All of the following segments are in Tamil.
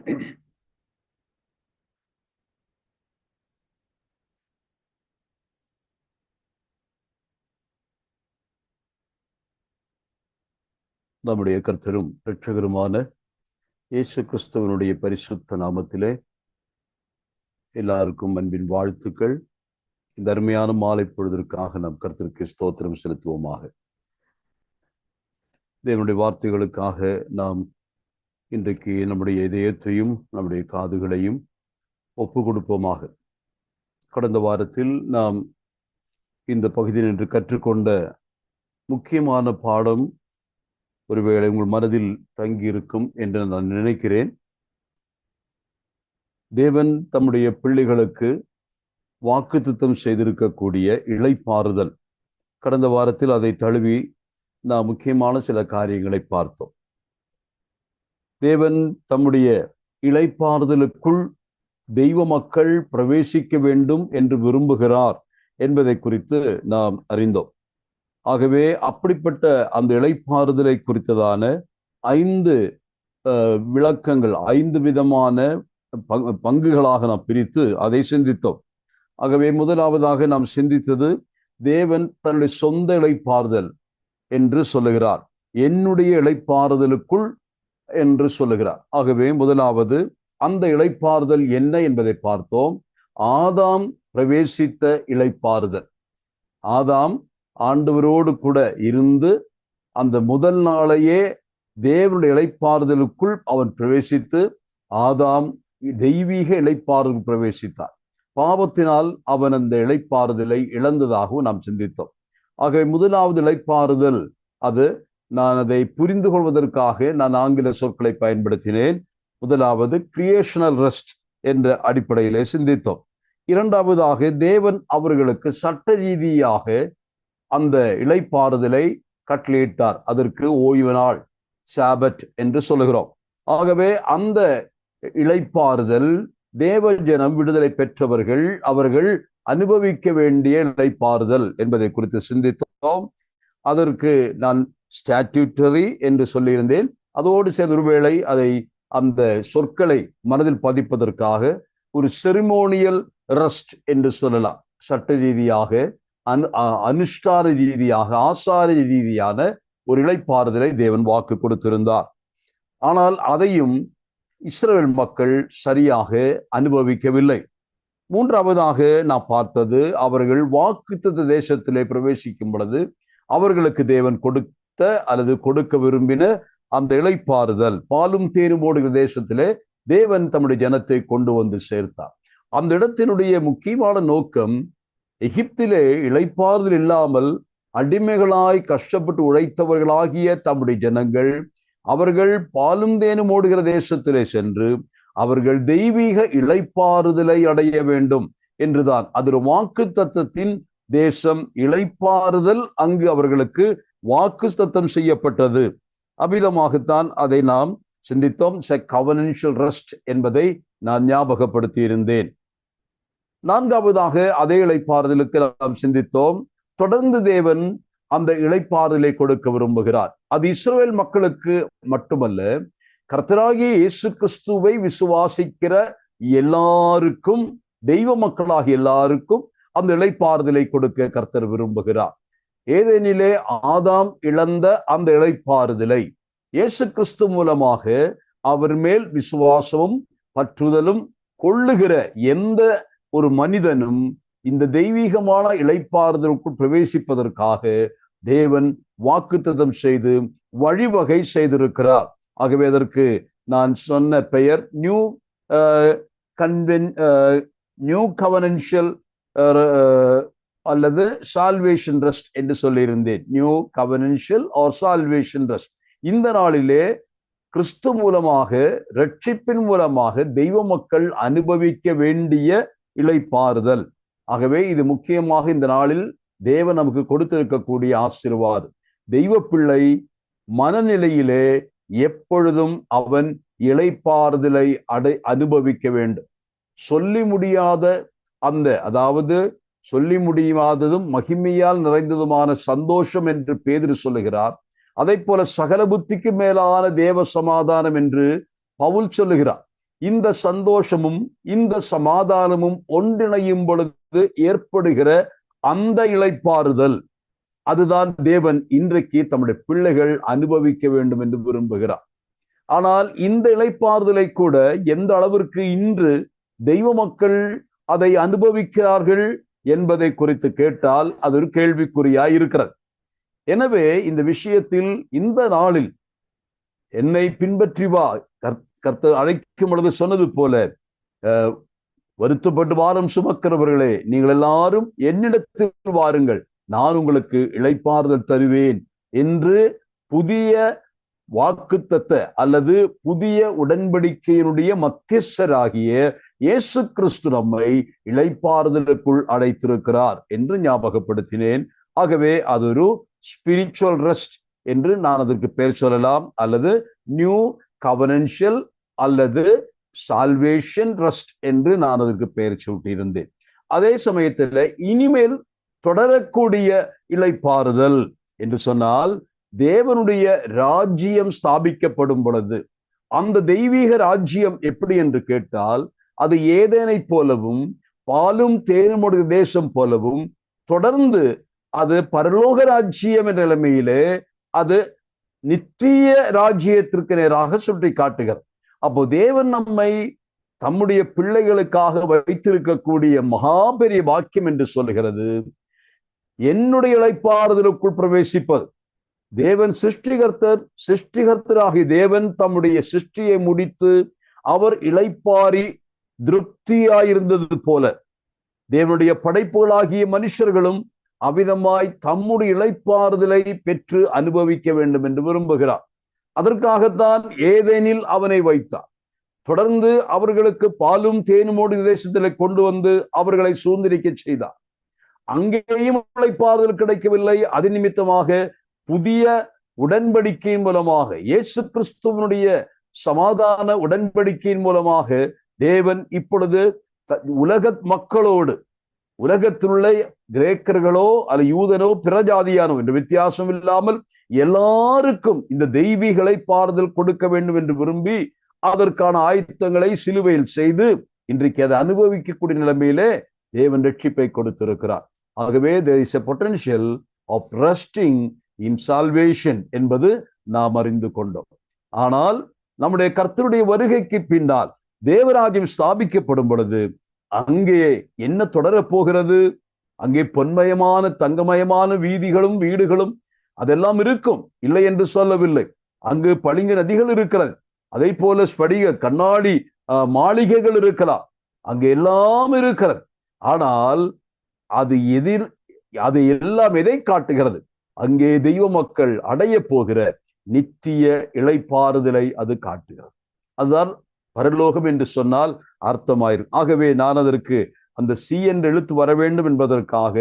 நம்முடைய கர்த்தரும் இரட்சகருமான இயேசு கிறிஸ்துவனுடைய பரிசுத்த நாமத்திலே எல்லாருக்கும் அன்பின் வாழ்த்துக்கள். இந்த அருமையான மாலை பொழுதற்காக நாம் கர்த்தருக்கு ஸ்தோத்திரம் செலுத்துவோமாக. தேவனுடைய வார்த்தைகளுக்காக நாம் இன்றைக்கு நம்முடைய இதயத்தையும் நம்முடைய காதுகளையும் ஒப்பு கொடுப்போமாக. கடந்த வாரத்தில் நாம் இந்த பகுதியில் இன்று கற்றுக்கொண்ட முக்கியமான பாடம் ஒருவேளை உங்கள் மனதில் தங்கியிருக்கும் என்று நான் நினைக்கிறேன். தேவன் தம்முடைய பிள்ளைகளுக்கு வாக்குத்தத்தம் செய்திருக்கக்கூடிய இளைப்பாறுதல். கடந்த வாரத்தில் அதை தழுவி நாம் முக்கியமான சில காரியங்களை பார்த்தோம். தேவன் தம்முடைய இளைப்பாறுதலுக்குள் தெய்வ மக்கள் பிரவேசிக்க வேண்டும் என்று விரும்புகிறார் என்பதை குறித்து நாம் அறிந்தோம். ஆகவே அப்படிப்பட்ட அந்த இளைப்பாறுதலை குறித்ததான 5 விளக்கங்கள், 5 விதமான பங்குகளாக நாம் பிரித்து அதை சிந்தித்தோம். ஆகவே முதலாவதாக நாம் சிந்தித்தது, தேவன் தன்னுடைய சொந்த இளைப்பாறுதல் என்று சொல்லுகிறார், என்னுடைய இளைப்பாறுதலுக்குள் என்று சொல்லுகிறார். ஆகவே முதலாவது அந்த இளைப்பாறுதல் என்ன என்பதை பார்த்தோம். ஆதாம் பிரவேசித்த இளைப்பாறுதல். ஆதாம் ஆண்டவரோடு கூட இருந்து அந்த முதல் நாளையே தேவனுடைய இளைப்பாறுதலுக்குள் அவன் பிரவேசித்து ஆதாம் தெய்வீக இளைப்பாறுதல் பிரவேசித்தார். பாவத்தினால் அவன் அந்த இளைப்பாறுதலை இழந்ததாகவும் நாம் சிந்தித்தோம். ஆகவே முதலாவது இளைப்பாறுதல், அது நான் அதை புரிந்து கொள்வதற்காக நான் ஆங்கில சொற்களை பயன்படுத்தினேன். முதலாவது கிரியேஷனல் ரெஸ்ட் என்ற அடிப்படையிலே சிந்தித்தோம். இரண்டாவதாக தேவன் அவர்களுக்கு சட்ட ரீதியாக அந்த இளைப்பாறுதலை கட்டளையிட்டார். அதற்கு ஓய்வு நாள், சாபத் என்று சொல்லுகிறோம். ஆகவே அந்த இளைப்பாறுதல் தேவ ஜனம் விடுதலை பெற்றவர்கள் அவர்கள் அனுபவிக்க வேண்டிய இளைப்பாறுதல் என்பதை குறித்து சிந்தித்தோம். அதற்கு நான் ஸ்டாட்யூட்டரி என்று சொல்லியிருந்தேன். அதோடு சேர்ந்து ஒருவேளை அதை அந்த சொற்களை மனதில் பதிப்பதற்காக ஒரு செரிமோனியல் ரெஸ்ட் என்று சொல்லலாம். சட்ட ரீதியாக, அனுஷ்டான ரீதியாக, ஆசார ரீதியான ஒரு இளைப்பாறுதலை தேவன் வாக்கு கொடுத்திருந்தார். ஆனால் அதையும் இஸ்ரவேல் மக்கள் சரியாக அனுபவிக்கவில்லை. மூன்றாவதாக நான் பார்த்தது, அவர்கள் வாக்குத்தத்த தேசத்திலே பிரவேசிக்கும் பொழுது அவர்களுக்கு தேவன் கொடுத்த அல்லது கொடுக்க விரும்பின அந்த இளைப்பாறுதல், பாலும் தேனும் ஓடுகிற தேசத்திலே தேவன் தம்முடைய ஜனத்தை கொண்டு வந்து சேர்த்தார். அந்த இடத்தினுடைய முக்கியமான நோக்கம், எகிப்திலே இளைப்பாறுதல் இல்லாமல் அடிமைகளாய் கஷ்டப்பட்டு உழைத்தவர்களாகிய தம்முடைய ஜனங்கள் அவர்கள் பாலும் தேனும் ஓடுகிற தேசத்திலே சென்று அவர்கள் தெய்வீக இளைப்பாறுதலை அடைய வேண்டும் என்றுதான். அது ஒரு வாக்குத்தத்தத்தின் தேசம். இளைப்பாறுதல் அங்கு அவர்களுக்கு வாக்குத்தத்தம் செய்யப்பட்டது. அவ்விதமாகத்தான் அதை நாம் சிந்தித்தோம். கவனன்ஷியல் ரெஸ்ட் என்பதை நான் ஞாபகப்படுத்தி இருந்தேன். நான்காவதாக அதே இளைப்பாறுதலுக்கு நாம் சிந்தித்தோம். தொடர்ந்து தேவன் அந்த இளைப்பாறுதலை கொடுக்க விரும்புகிறார். அது இஸ்ரவேல் மக்களுக்கு மட்டுமல்ல, கர்த்தராகிய இயேசு கிறிஸ்துவை விசுவாசிக்கிற எல்லாருக்கும், தெய்வ மக்களாகிய எல்லாருக்கும் அந்த இளைப்பாறுதலை கொடுக்க கர்த்தர் விரும்புகிறார். ஏதேனிலே ஆதாம் இழந்த அந்த இளைப்பாறுதலை இயேசு கிறிஸ்து மூலமாக அவர் மேல் விசுவாசமும் பற்றுதலும் கொள்ளுகிற எந்த ஒரு மனிதனும் இந்த தெய்வீகமான இளைப்பாறுதலுக்குள் பிரவேசிப்பதற்காக தேவன் வாக்குத்தத்தம் செய்து வழிவகை செய்திருக்கிறார். ஆகவே அதற்கு நான் சொன்ன பெயர் நியூ கவனன்ஷியல் அல்லது சால்வேஷன் ரெஸ்ட் என்று சொல்லியிருந்தேன். New covenantal are salvation rest. இந்த நாளிலே கிறிஸ்து மூலமாக, ரட்சிப்பின் மூலமாக தெய்வ மக்கள் அனுபவிக்க வேண்டிய இளைப்பாறுதல். ஆகவே இது முக்கியமாக இந்த நாளில் தேவன் நமக்கு கொடுத்திருக்கக்கூடிய ஆசீர்வாதம். தெய்வ பிள்ளை மனநிலையிலே எப்பொழுதும் அவன் இளைப்பாறுதலை அனுபவிக்க வேண்டும். சொல்லி முடியாத அந்த, அதாவது சொல்லி முடியாததும் மகிமையால் நிறைந்ததுமான சந்தோஷம் என்று பேதுரு சொல்லுகிறார். அதை போல சகல புத்திக்கு மேலான தேவ சமாதானம் என்று பவுல் சொல்லுகிறார். இந்த சந்தோஷமும் இந்த சமாதானமும் ஒன்றிணையும் பொழுது ஏற்படுகிற அந்த இளைப்பாறுதல், அதுதான் தேவன் இன்றைக்கு தம்முடைய பிள்ளைகள் அனுபவிக்க வேண்டும் என்று விரும்புகிறார். ஆனால் இந்த இளைப்பாறுதலை கூட எந்த அளவிற்கு இன்று தெய்வ மக்கள் அதை அனுபவிக்கிறார்கள் என்பதை குறித்து கேட்டால் அது ஒரு கேள்விக்குறியாய் இருக்கிறது. எனவே இந்த விஷயத்தில் இந்த நாளில் என்னை பின்பற்றி வா, கர்த்தர் அழைக்கும் பொழுது சொன்னது போல, வருத்தப்பட்டு பாரம் சுமக்கிறவர்களே நீங்கள் எல்லாரும் என்னிடத்தில் வாருங்கள், நான் உங்களுக்கு இளைப்பாறுதல் தருவேன் என்று புதிய வாக்குத்தத்த அல்லது புதிய உடன்படிக்கையினுடைய மத்தியஸ்தராகிய இயேசு கிறிஸ்து நம்மை இளைப்பாறுதலுக்குள் அழைத்திருக்கிறார் என்று ஞாபகப்படுத்தினேன். ஆகவே அது ஒரு ஸ்பிரிச்சுவல் ரெஸ்ட் என்று நான் அதற்கு பெயர் சொல்லலாம், அல்லது நியூ கவனன்ஷியல் அல்லது சால்வேஷன் ரெஸ்ட் என்று நான் அதற்கு பெயர் சூட்டியிருந்தேன். அதே சமயத்தில் இனிமேல் தொடரக்கூடிய இளைப்பாறுதல் என்று சொன்னால், தேவனுடைய ராஜ்யம் ஸ்தாபிக்கப்படும் பொழுது அந்த தெய்வீக ராஜ்யம் எப்படி என்று கேட்டால், அது ஏதேனை போலவும் பாலும் தேனுமுடைய தேசம் போலவும் தொடர்ந்து அது பரலோக ராஜ்யம் என்ற நிலைமையிலே அது நித்திய ராஜ்யத்திற்கு நேராக சுட்டி காட்டுகிறது. அப்போ தேவன் நம்மை தம்முடைய பிள்ளைகளுக்காக வைத்திருக்கக்கூடிய மகா பெரிய வாக்கியம் என்று சொல்லுகிறது, என்னுடைய இளைப்பாறுதலுக்குள் பிரவேசிப்பது. தேவன் சிருஷ்டிகர்த்தராகிய தேவன் தம்முடைய சிருஷ்டியை முடித்து அவர் இளைப்பாரி திருப்தியாயிருந்தது போல, தேவனுடைய படைப்புகளாகிய மனுஷர்களும் அவ்விதமாய் தம்முடைய இளைப்பாறுதலை பெற்று அனுபவிக்க வேண்டும் என்று விரும்புகிறார். அதற்காகத்தான் ஏதேனில் அவனை வைத்தார். தொடர்ந்து அவர்களுக்கு பாலும் தேனுமோடு தேசத்திலே கொண்டு வந்து அவர்களை சுதந்திரிக்க செய்தார். அங்கேயும் இளைப்பாறுதல் கிடைக்கவில்லை. அது நிமித்தமாக புதிய உடன்படிக்கையின் மூலமாக, இயேசு கிறிஸ்துவனுடைய சமாதான உடன்படிக்கையின் மூலமாக தேவன் இப்பொழுது உலக மக்களோடு, உலகத்திலுள்ள கிரேக்கர்களோ அல்ல யூதனோ பிரஜாதியானோ என்று வித்தியாசம் இல்லாமல் எல்லாருக்கும் இந்த தெய்வீக இளைப்பாறுதல் கொடுக்க வேண்டும் என்று விரும்பி அதற்கான ஆயத்தங்களை சிலுவையில் செய்து இன்றைக்கு அதை அனுபவிக்கக்கூடிய நிலைமையிலே தேவன் ரட்சிப்பை கொடுத்திருக்கிறார். ஆகவே there is a potential of resting in salvation என்பது நாம் அறிந்து கொண்டோம். ஆனால் நம்முடைய கர்த்தருடைய வருகைக்கு பின்னால் தேவராஜ்யம் ஸ்தாபிக்கப்படும் பொழுது அங்கே என்ன தொடரப் போகிறது? அங்கே பொன்மயமான தங்கமயமான வீதிகளும் வீடுகளும் அதெல்லாம் இருக்கும், இல்லை என்று சொல்லவில்லை. அங்கு பளிங்கு நதிகள் இருக்கிறது, அதை போல ஸ்படிக கண்ணாடி மாளிகைகள் இருக்கலாம், அங்கு எல்லாம் இருக்கிறது. ஆனால் அது எல்லாம் எதை காட்டுகிறது? அங்கே தெய்வ மக்கள் அடைய போகிற நித்திய இளைப்பாறுதலை அது காட்டுகிறது. அதுதான் பரலோகம் என்று சொன்னால் அர்த்தமாயிரும். ஆகவே நான் அதற்கு அந்த சி என்ற எழுத்து வர வேண்டும் என்பதற்காக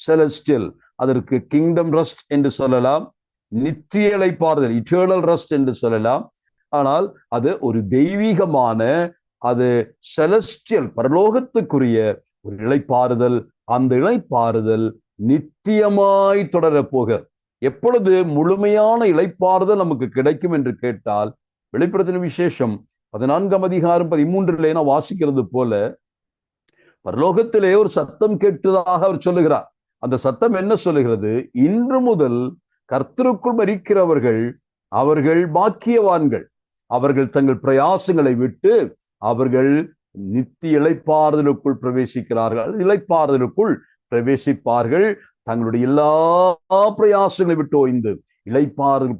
செலஸ்டியல், அதற்கு கிங்டம் ரெஸ்ட் என்று சொல்லலாம், நித்திய இளைப்பாறுதல் இட்டர்னல் ரெஸ்ட் என்று சொல்லலாம். ஆனால் அது ஒரு தெய்வீகமான, அது செலஸ்டியல் பரலோகத்துக்குரிய ஒரு இளைப்பாறுதல். அந்த இளைப்பாறுதல் நித்தியமாய் தொடரப்போக. எப்பொழுது முழுமையான இளைப்பாறுதல் நமக்கு கிடைக்கும் என்று கேட்டால், வெளிப்படுத்தின விசேஷம் 14 அதிகாரம் 13 நான் வாசிக்கிறது போல, பரலோகத்திலே ஒரு சத்தம் கேட்டதாக அவர் சொல்லுகிறார். அந்த சத்தம் என்ன சொல்லுகிறது? இன்று முதல் கர்த்தருக்குள் மரிக்கிறவர்கள் அவர்கள் பாக்கியவான்கள், அவர்கள் தங்கள் பிரயாசங்களை விட்டு அவர்கள் நித்திய இளைப்பாறுதலுக்குள் பிரவேசிக்கிறார்கள், இளைப்பாறுதலுக்குள் பிரவேசிப்பார்கள். தங்களுடைய எல்லா பிரயாசங்களை விட்டு ஓய்ந்து இளைப்பாறுதல்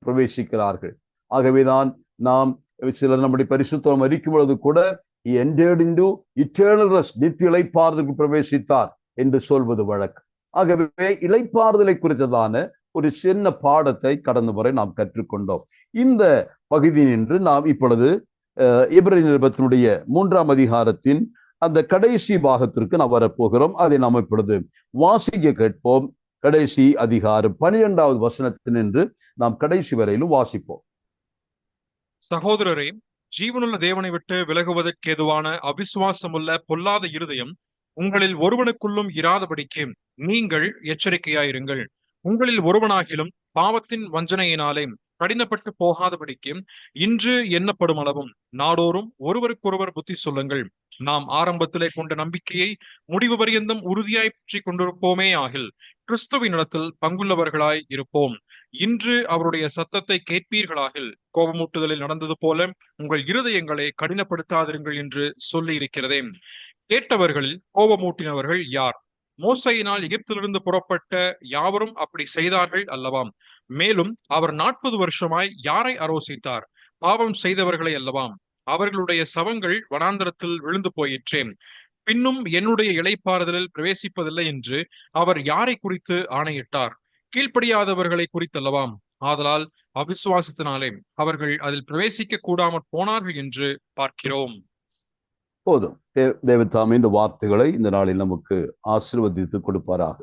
பிரவேசிக்கிறார்கள். ஆகவேதான் நாம் சிலர் நம்முடைய பரிசுத்தம் அறிக்கும் பொழுது கூட he entered into eternal rest, நித்திய இளைப்பாறுதலுக்கு பிரவேசித்தார் என்று சொல்வது வழக்கு. ஆகவே இளைப்பாறுதலை குறித்ததான ஒரு சின்ன பாடத்தை கடந்த முறை நாம் கற்றுக்கொண்டோம். இந்த பகுதி நின்று நாம் இப்பொழுது எபிரேயர் நிருபத்தினுடைய 3 அதிகாரத்தின் அந்த கடைசி பாகத்திற்கு நாம் வரப்போகிறோம். அதை நாம் இப்பொழுது வாசிக்க கேட்போம். கடைசி அதிகாரம் 12வது வசனத்தினின்று நாம் கடைசி வரையிலும் வாசிப்போம். சகோதரரே, ஜீவனுள்ள தேவனை விட்டு விலகுவதற்கு ஏதுவான அவிசுவாசமுள்ள பொல்லாத இருதயம் உங்களில் ஒருவனுக்குள்ளும் இராதபடிக்கு நீங்கள் எச்சரிக்கையாயிருங்கள். உங்களில் ஒருவனாகிலும் பாவத்தின் வஞ்சனையினாலே கடினப்பட்டு போகாதபடிக்கு இன்று எண்ணப்படும் அளவும் நாடோறும் ஒருவருக்கொருவர் புத்தி சொல்லுங்கள். நாம் ஆரம்பத்திலே கொண்ட நம்பிக்கையை முடிவு பரியந்தம் உறுதியாய் பற்றி கொண்டிருப்போமே ஆகில் கிறிஸ்துவின் இடத்தில் பங்குள்ளவர்களாய் இருப்போம். இன்று அவருடைய சத்தத்தை கேட்பீர்களாகில் கோபமூட்டுதலில் நடந்தது போல உங்கள் இருதயங்களை கடினப்படுத்தாதிருங்கள் என்று சொல்லி இருக்கிறதே. கேட்டவர்களில் கோபமூட்டினவர்கள் யார்? மோசையினால் எகிப்திலிருந்து புறப்பட்ட யாவரும் அப்படி செய்தார்கள் அல்லவாம். மேலும் அவர் 40 வருஷமாய் யாரை ஆரோசித்தார்? பாவம் செய்தவர்களை அல்லவாம். அவர்களுடைய சவங்கள் வனாந்தரத்தில் விழுந்து போயிற்றே. பின்னும் என்னுடைய இளைப்பாறுதலில் பிரவேசிப்பதில்லை என்று அவர் யாரை குறித்து ஆணையிட்டார்? கீழ்ப்படியாதவர்களை குறித்தல்லவாம். ஆதலால் அவிசுவாசத்தினாலே அவர்கள் அதில் பிரவேசிக்க கூடாமற் போனார்கள் என்று பார்க்கிறோம். போதும். தேவதாமே இந்த வார்த்தைகளை இந்த நாளில் நமக்கு ஆசீர்வதித்து கொடுப்பாராக.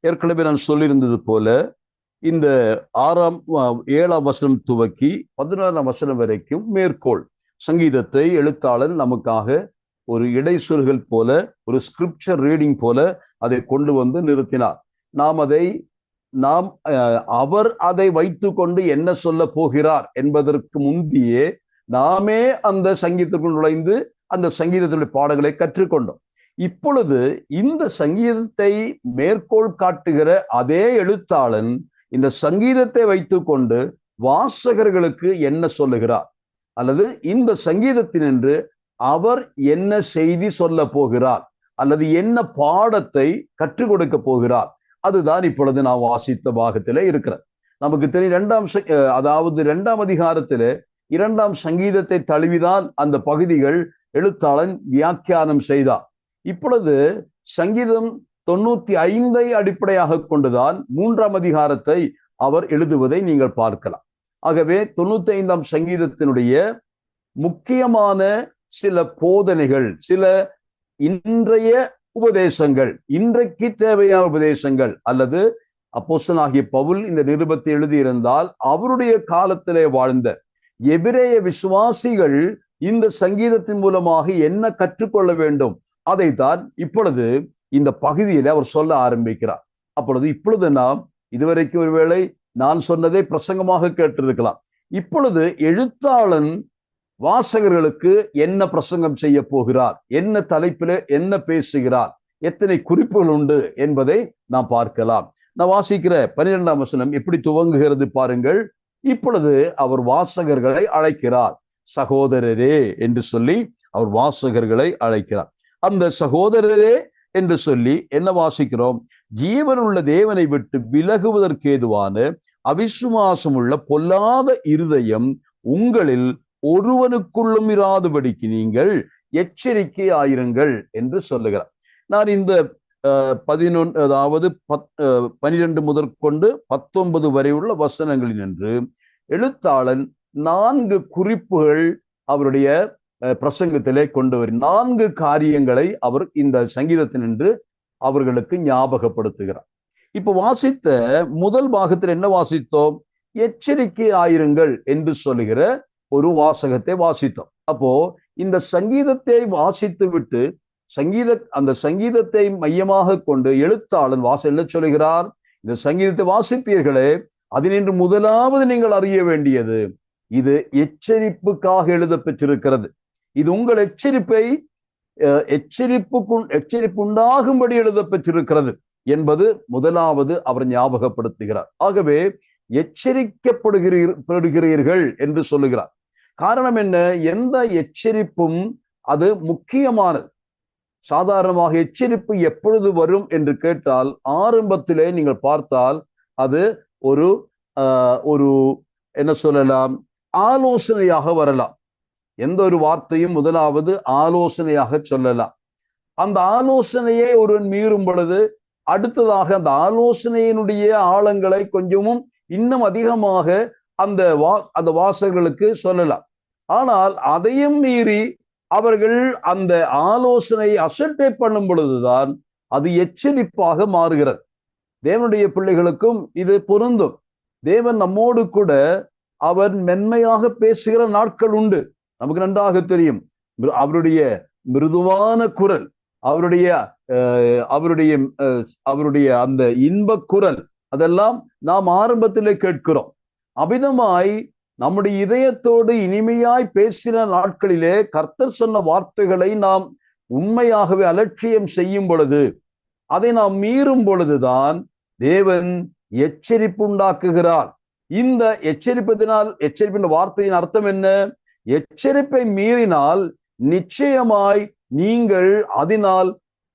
ஏற்கனவே நான் சொல்லியிருந்தது போல இந்த 7ஆம் வசனம் துவக்கி 16ஆம் வசனம் வரைக்கும் மேற்கோள் சங்கீதத்தை எழுத்தாளர் நமக்காக ஒரு இடைச்சொல்கள் போல, ஒரு ஸ்கிரிப்சர் ரீடிங் போல அதை கொண்டு வந்து நிறுத்தினார். அவர் அதை வைத்து கொண்டு என்ன சொல்ல போகிறார் என்பதற்கு முந்தியே நாமே அந்த சங்கீதத்திற்குள் நுழைந்து அந்த சங்கீதத்தினுடைய பாடங்களை கற்றுக்கொண்டோம். இப்பொழுது இந்த சங்கீதத்தை மேற்கோள் காட்டுகிற அதே எழுத்தாளன் இந்த சங்கீதத்தை வைத்துக்கொண்டு வாசகர்களுக்கு என்ன சொல்லுகிறார், அல்லது இந்த சங்கீதத்தினின்று அவர் என்ன செய்தி சொல்ல போகிறார், அல்லது என்ன பாடத்தை கற்றுக் கொடுக்க போகிறார், அதுதான் இப்பொழுது நாம் வாசித்த பாகத்திலே இருக்கிறது. நமக்கு தெரியும் 2ஆம் அதிகாரத்திலே 2ஆம் சங்கீதத்தை தழுவிதான் அந்த பகுதிகள் எழுத்தாளன் வியாக்கியானம் செய்தார். இப்பொழுது சங்கீதம் 95 அடிப்படையாக கொண்டுதான் 3ஆம் அதிகாரத்தை அவர் எழுதுவதை நீங்கள் பார்க்கலாம். ஆகவே 95ஆம் சங்கீதத்தினுடைய முக்கியமான சில போதனைகள், சில இன்றைய உபதேசங்கள், இன்றைக்கு தேவையான உபதேசங்கள், அல்லது அப்போஸ்தலனாகிய பவுல் இந்த நிருபத்தை எழுதியிருந்தால் அவருடைய காலத்திலே வாழ்ந்த எபிரேய விசுவாசிகள் இந்த சங்கீதத்தின் மூலமாக என்ன கற்றுக்கொள்ள வேண்டும், அதைத்தான் இப்பொழுது இந்த பகுதியில அவர் சொல்ல ஆரம்பிக்கிறார். இப்பொழுது நாம் இதுவரைக்கும் ஒருவேளை நான் சொன்னதை பிரசங்கமாக கேட்டிருக்கலாம். இப்பொழுது எழுத்தாளன் வாசகர்களுக்கு என்ன பிரசங்கம் செய்ய போகிறார், என்ன தலைப்பில் என்ன பேசுகிறார், எத்தனை குறிப்புகள் உண்டு என்பதை நாம் பார்க்கலாம். நான் வாசிக்கிற 12ஆம் வசனம் எப்படி துவங்குகிறது பாருங்கள். இப்பொழுது அவர் வாசகர்களை அழைக்கிறார், சகோதரரே என்று சொல்லி அவர் வாசகர்களை அழைக்கிறார். அந்த சகோதரரே என்று சொல்லி என்ன வாசிக்கிறோம்? ஜீவனுள்ள தேவனை விட்டு விலகுவதற்கு ஏதுவான அவிசுவாசம் உள்ள பொல்லாத இருதயம் உங்களில் ஒருவனுக்குள்ளும் இராதபடிக்கு நீங்கள் எச்சரிக்கை ஆயிருங்கள் என்று சொல்லுகிறார். நான் இந்த 12 முதற்கொண்டு 19 வரை உள்ள வசனங்களில் என்று எழுத்தாளன் 4 குறிப்புகள் அவருடைய பிரசங்கத்திலே கொண்டு வரும் 4 காரியங்களை அவர் இந்த சங்கீதத்தினின்று அவர்களுக்கு ஞாபகப்படுத்துகிறார். இப்ப வாசித்த முதல் பாகத்தில் என்ன வாசித்தோம்? எச்சரிக்கை ஆயிருங்கள் என்று சொல்லுகிற ஒரு வாசகத்தை வாசித்தோம். அப்போ இந்த சங்கீதத்தை வாசித்து விட்டு அந்த சங்கீதத்தை மையமாக கொண்டு எழுத்தாளன் என்ன சொல்லுகிறார்? இந்த சங்கீதத்தை வாசித்தீர்களே, அதினின்று முதலாவது நீங்கள் அறிய வேண்டியது, இது எச்சரிப்புக்காக எழுத பெற்றிருக்கிறது. இது உங்கள் எச்சரிப்புண்டாகும்படி எழுத பெற்றிருக்கிறது என்பது முதலாவது அவர் ஞாபகப்படுத்துகிறார். ஆகவே எச்சரிக்கப்படுகிறீர்கள் என்று சொல்லுகிறார். காரணம் என்ன? எந்த எச்சரிப்பும் அது முக்கியமானது. சாதாரணமாக எச்சரிப்பு எப்பொழுது வரும் என்று கேட்டால், ஆரம்பத்திலே நீங்கள் பார்த்தால் அது ஒரு என்ன சொல்லலாம், ஆலோசனையாக வரலாம். எந்த ஒரு வார்த்தையும் முதலாவது ஆலோசனையாக சொல்லலாம். அந்த ஆலோசனையை ஒருவன் மீறும் பொழுது அடுத்ததாக அந்த ஆலோசனையினுடைய ஆழங்களை கொஞ்சமும் இன்னும் அதிகமாக அந்த வாசகர்களுக்கு சொல்லலாம். ஆனால் அதையும் மீறி அவர்கள் அந்த ஆலோசனை அசட்டை பண்ணும் பொழுதுதான் அது எச்சரிப்பாக மாறுகிறது. தேவனுடைய பிள்ளைகளுக்கும் இது பொருந்தும். தேவன் நம்மோடு கூட அவர் மென்மையாக பேசுகிற நாட்கள் உண்டு. நமக்கு நன்றாக தெரியும். அவருடைய மிருதுவான குரல், அவருடைய அந்த இன்ப குரல், அதெல்லாம் நாம் ஆரம்பத்திலே கேட்கிறோம். அவ்விதமாய் நம்முடைய இதயத்தோடு இனிமையாய் பேசின நாட்களிலே கர்த்தர் சொன்ன வார்த்தைகளை நாம் உண்மையாகவே அலட்சியம் செய்யும் பொழுது, அதை நாம் மீறும் பொழுதுதான் தேவன் எச்சரிப்பு உண்டாக்குகிறார். இந்த எச்சரிப்பின் வார்த்தையின் அர்த்தம் என்ன? எச்சரிப்பை மீறினால் நிச்சயமாய் நீங்கள் அதனால்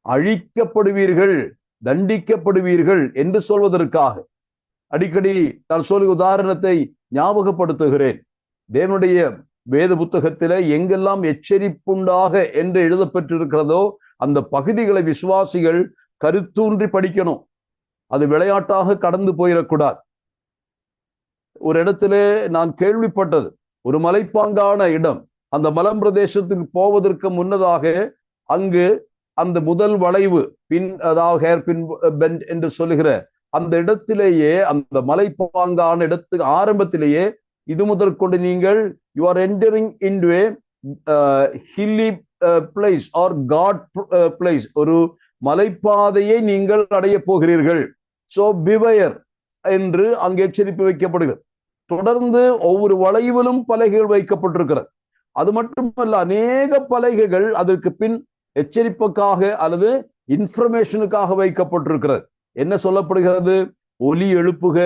அழிக்கப்படுவீர்கள், தண்டிக்கப்படுவீர்கள் என்று சொல்வதற்காக அடிக்கடி நான் சொல்லி உதாரணத்தை ஞாபகப்படுத்துகிறேன். தேவனுடைய வேத புத்தகத்தில எங்கெல்லாம் எச்சரிப்புண்டாக என்று எழுதப்பட்டிருக்கிறதோ அந்த பகுதிகளை விசுவாசிகள் கருத்தூன்றி படிக்கணும். அது விளையாட்டாக கடந்து போயிடக்கூடாது. ஒரு இடத்துல நான் கேள்விப்பட்டது, ஒரு மலைப்பாங்கான இடம், அந்த மலம் பிரதேசத்துக்கு போவதற்கு முன்னதாக அங்கு அந்த முதல் வளைவு பின், அதாவது ஹேர் பின் பெண்ட் என்று சொல்லுகிற அந்த இடத்திலேயே, அந்த மலைப்பாங்கான இடத்துக்கு ஆரம்பத்திலேயே இது முதல் கொண்டு நீங்கள் you are entering into a hilly place or ghat place, ஒரு மலைப்பாதையை நீங்கள் அடைய போகிறீர்கள், சோ பிவயர் என்று அங்கு எச்சரிப்பு வைக்கப்படுகிறது. தொடர்ந்து ஒவ்வொரு வளைவிலும் பலகைகள் வைக்கப்பட்டிருக்கிறது. அது மட்டுமல்ல, அநேக பலகைகள் அதற்கு பின் எச்சரிப்புக்காக அல்லது இன்ஃபர்மேஷனுக்காக வைக்கப்பட்டிருக்கிறது. என்ன சொல்லப்படுகிறது? ஒலி எழுப்புக,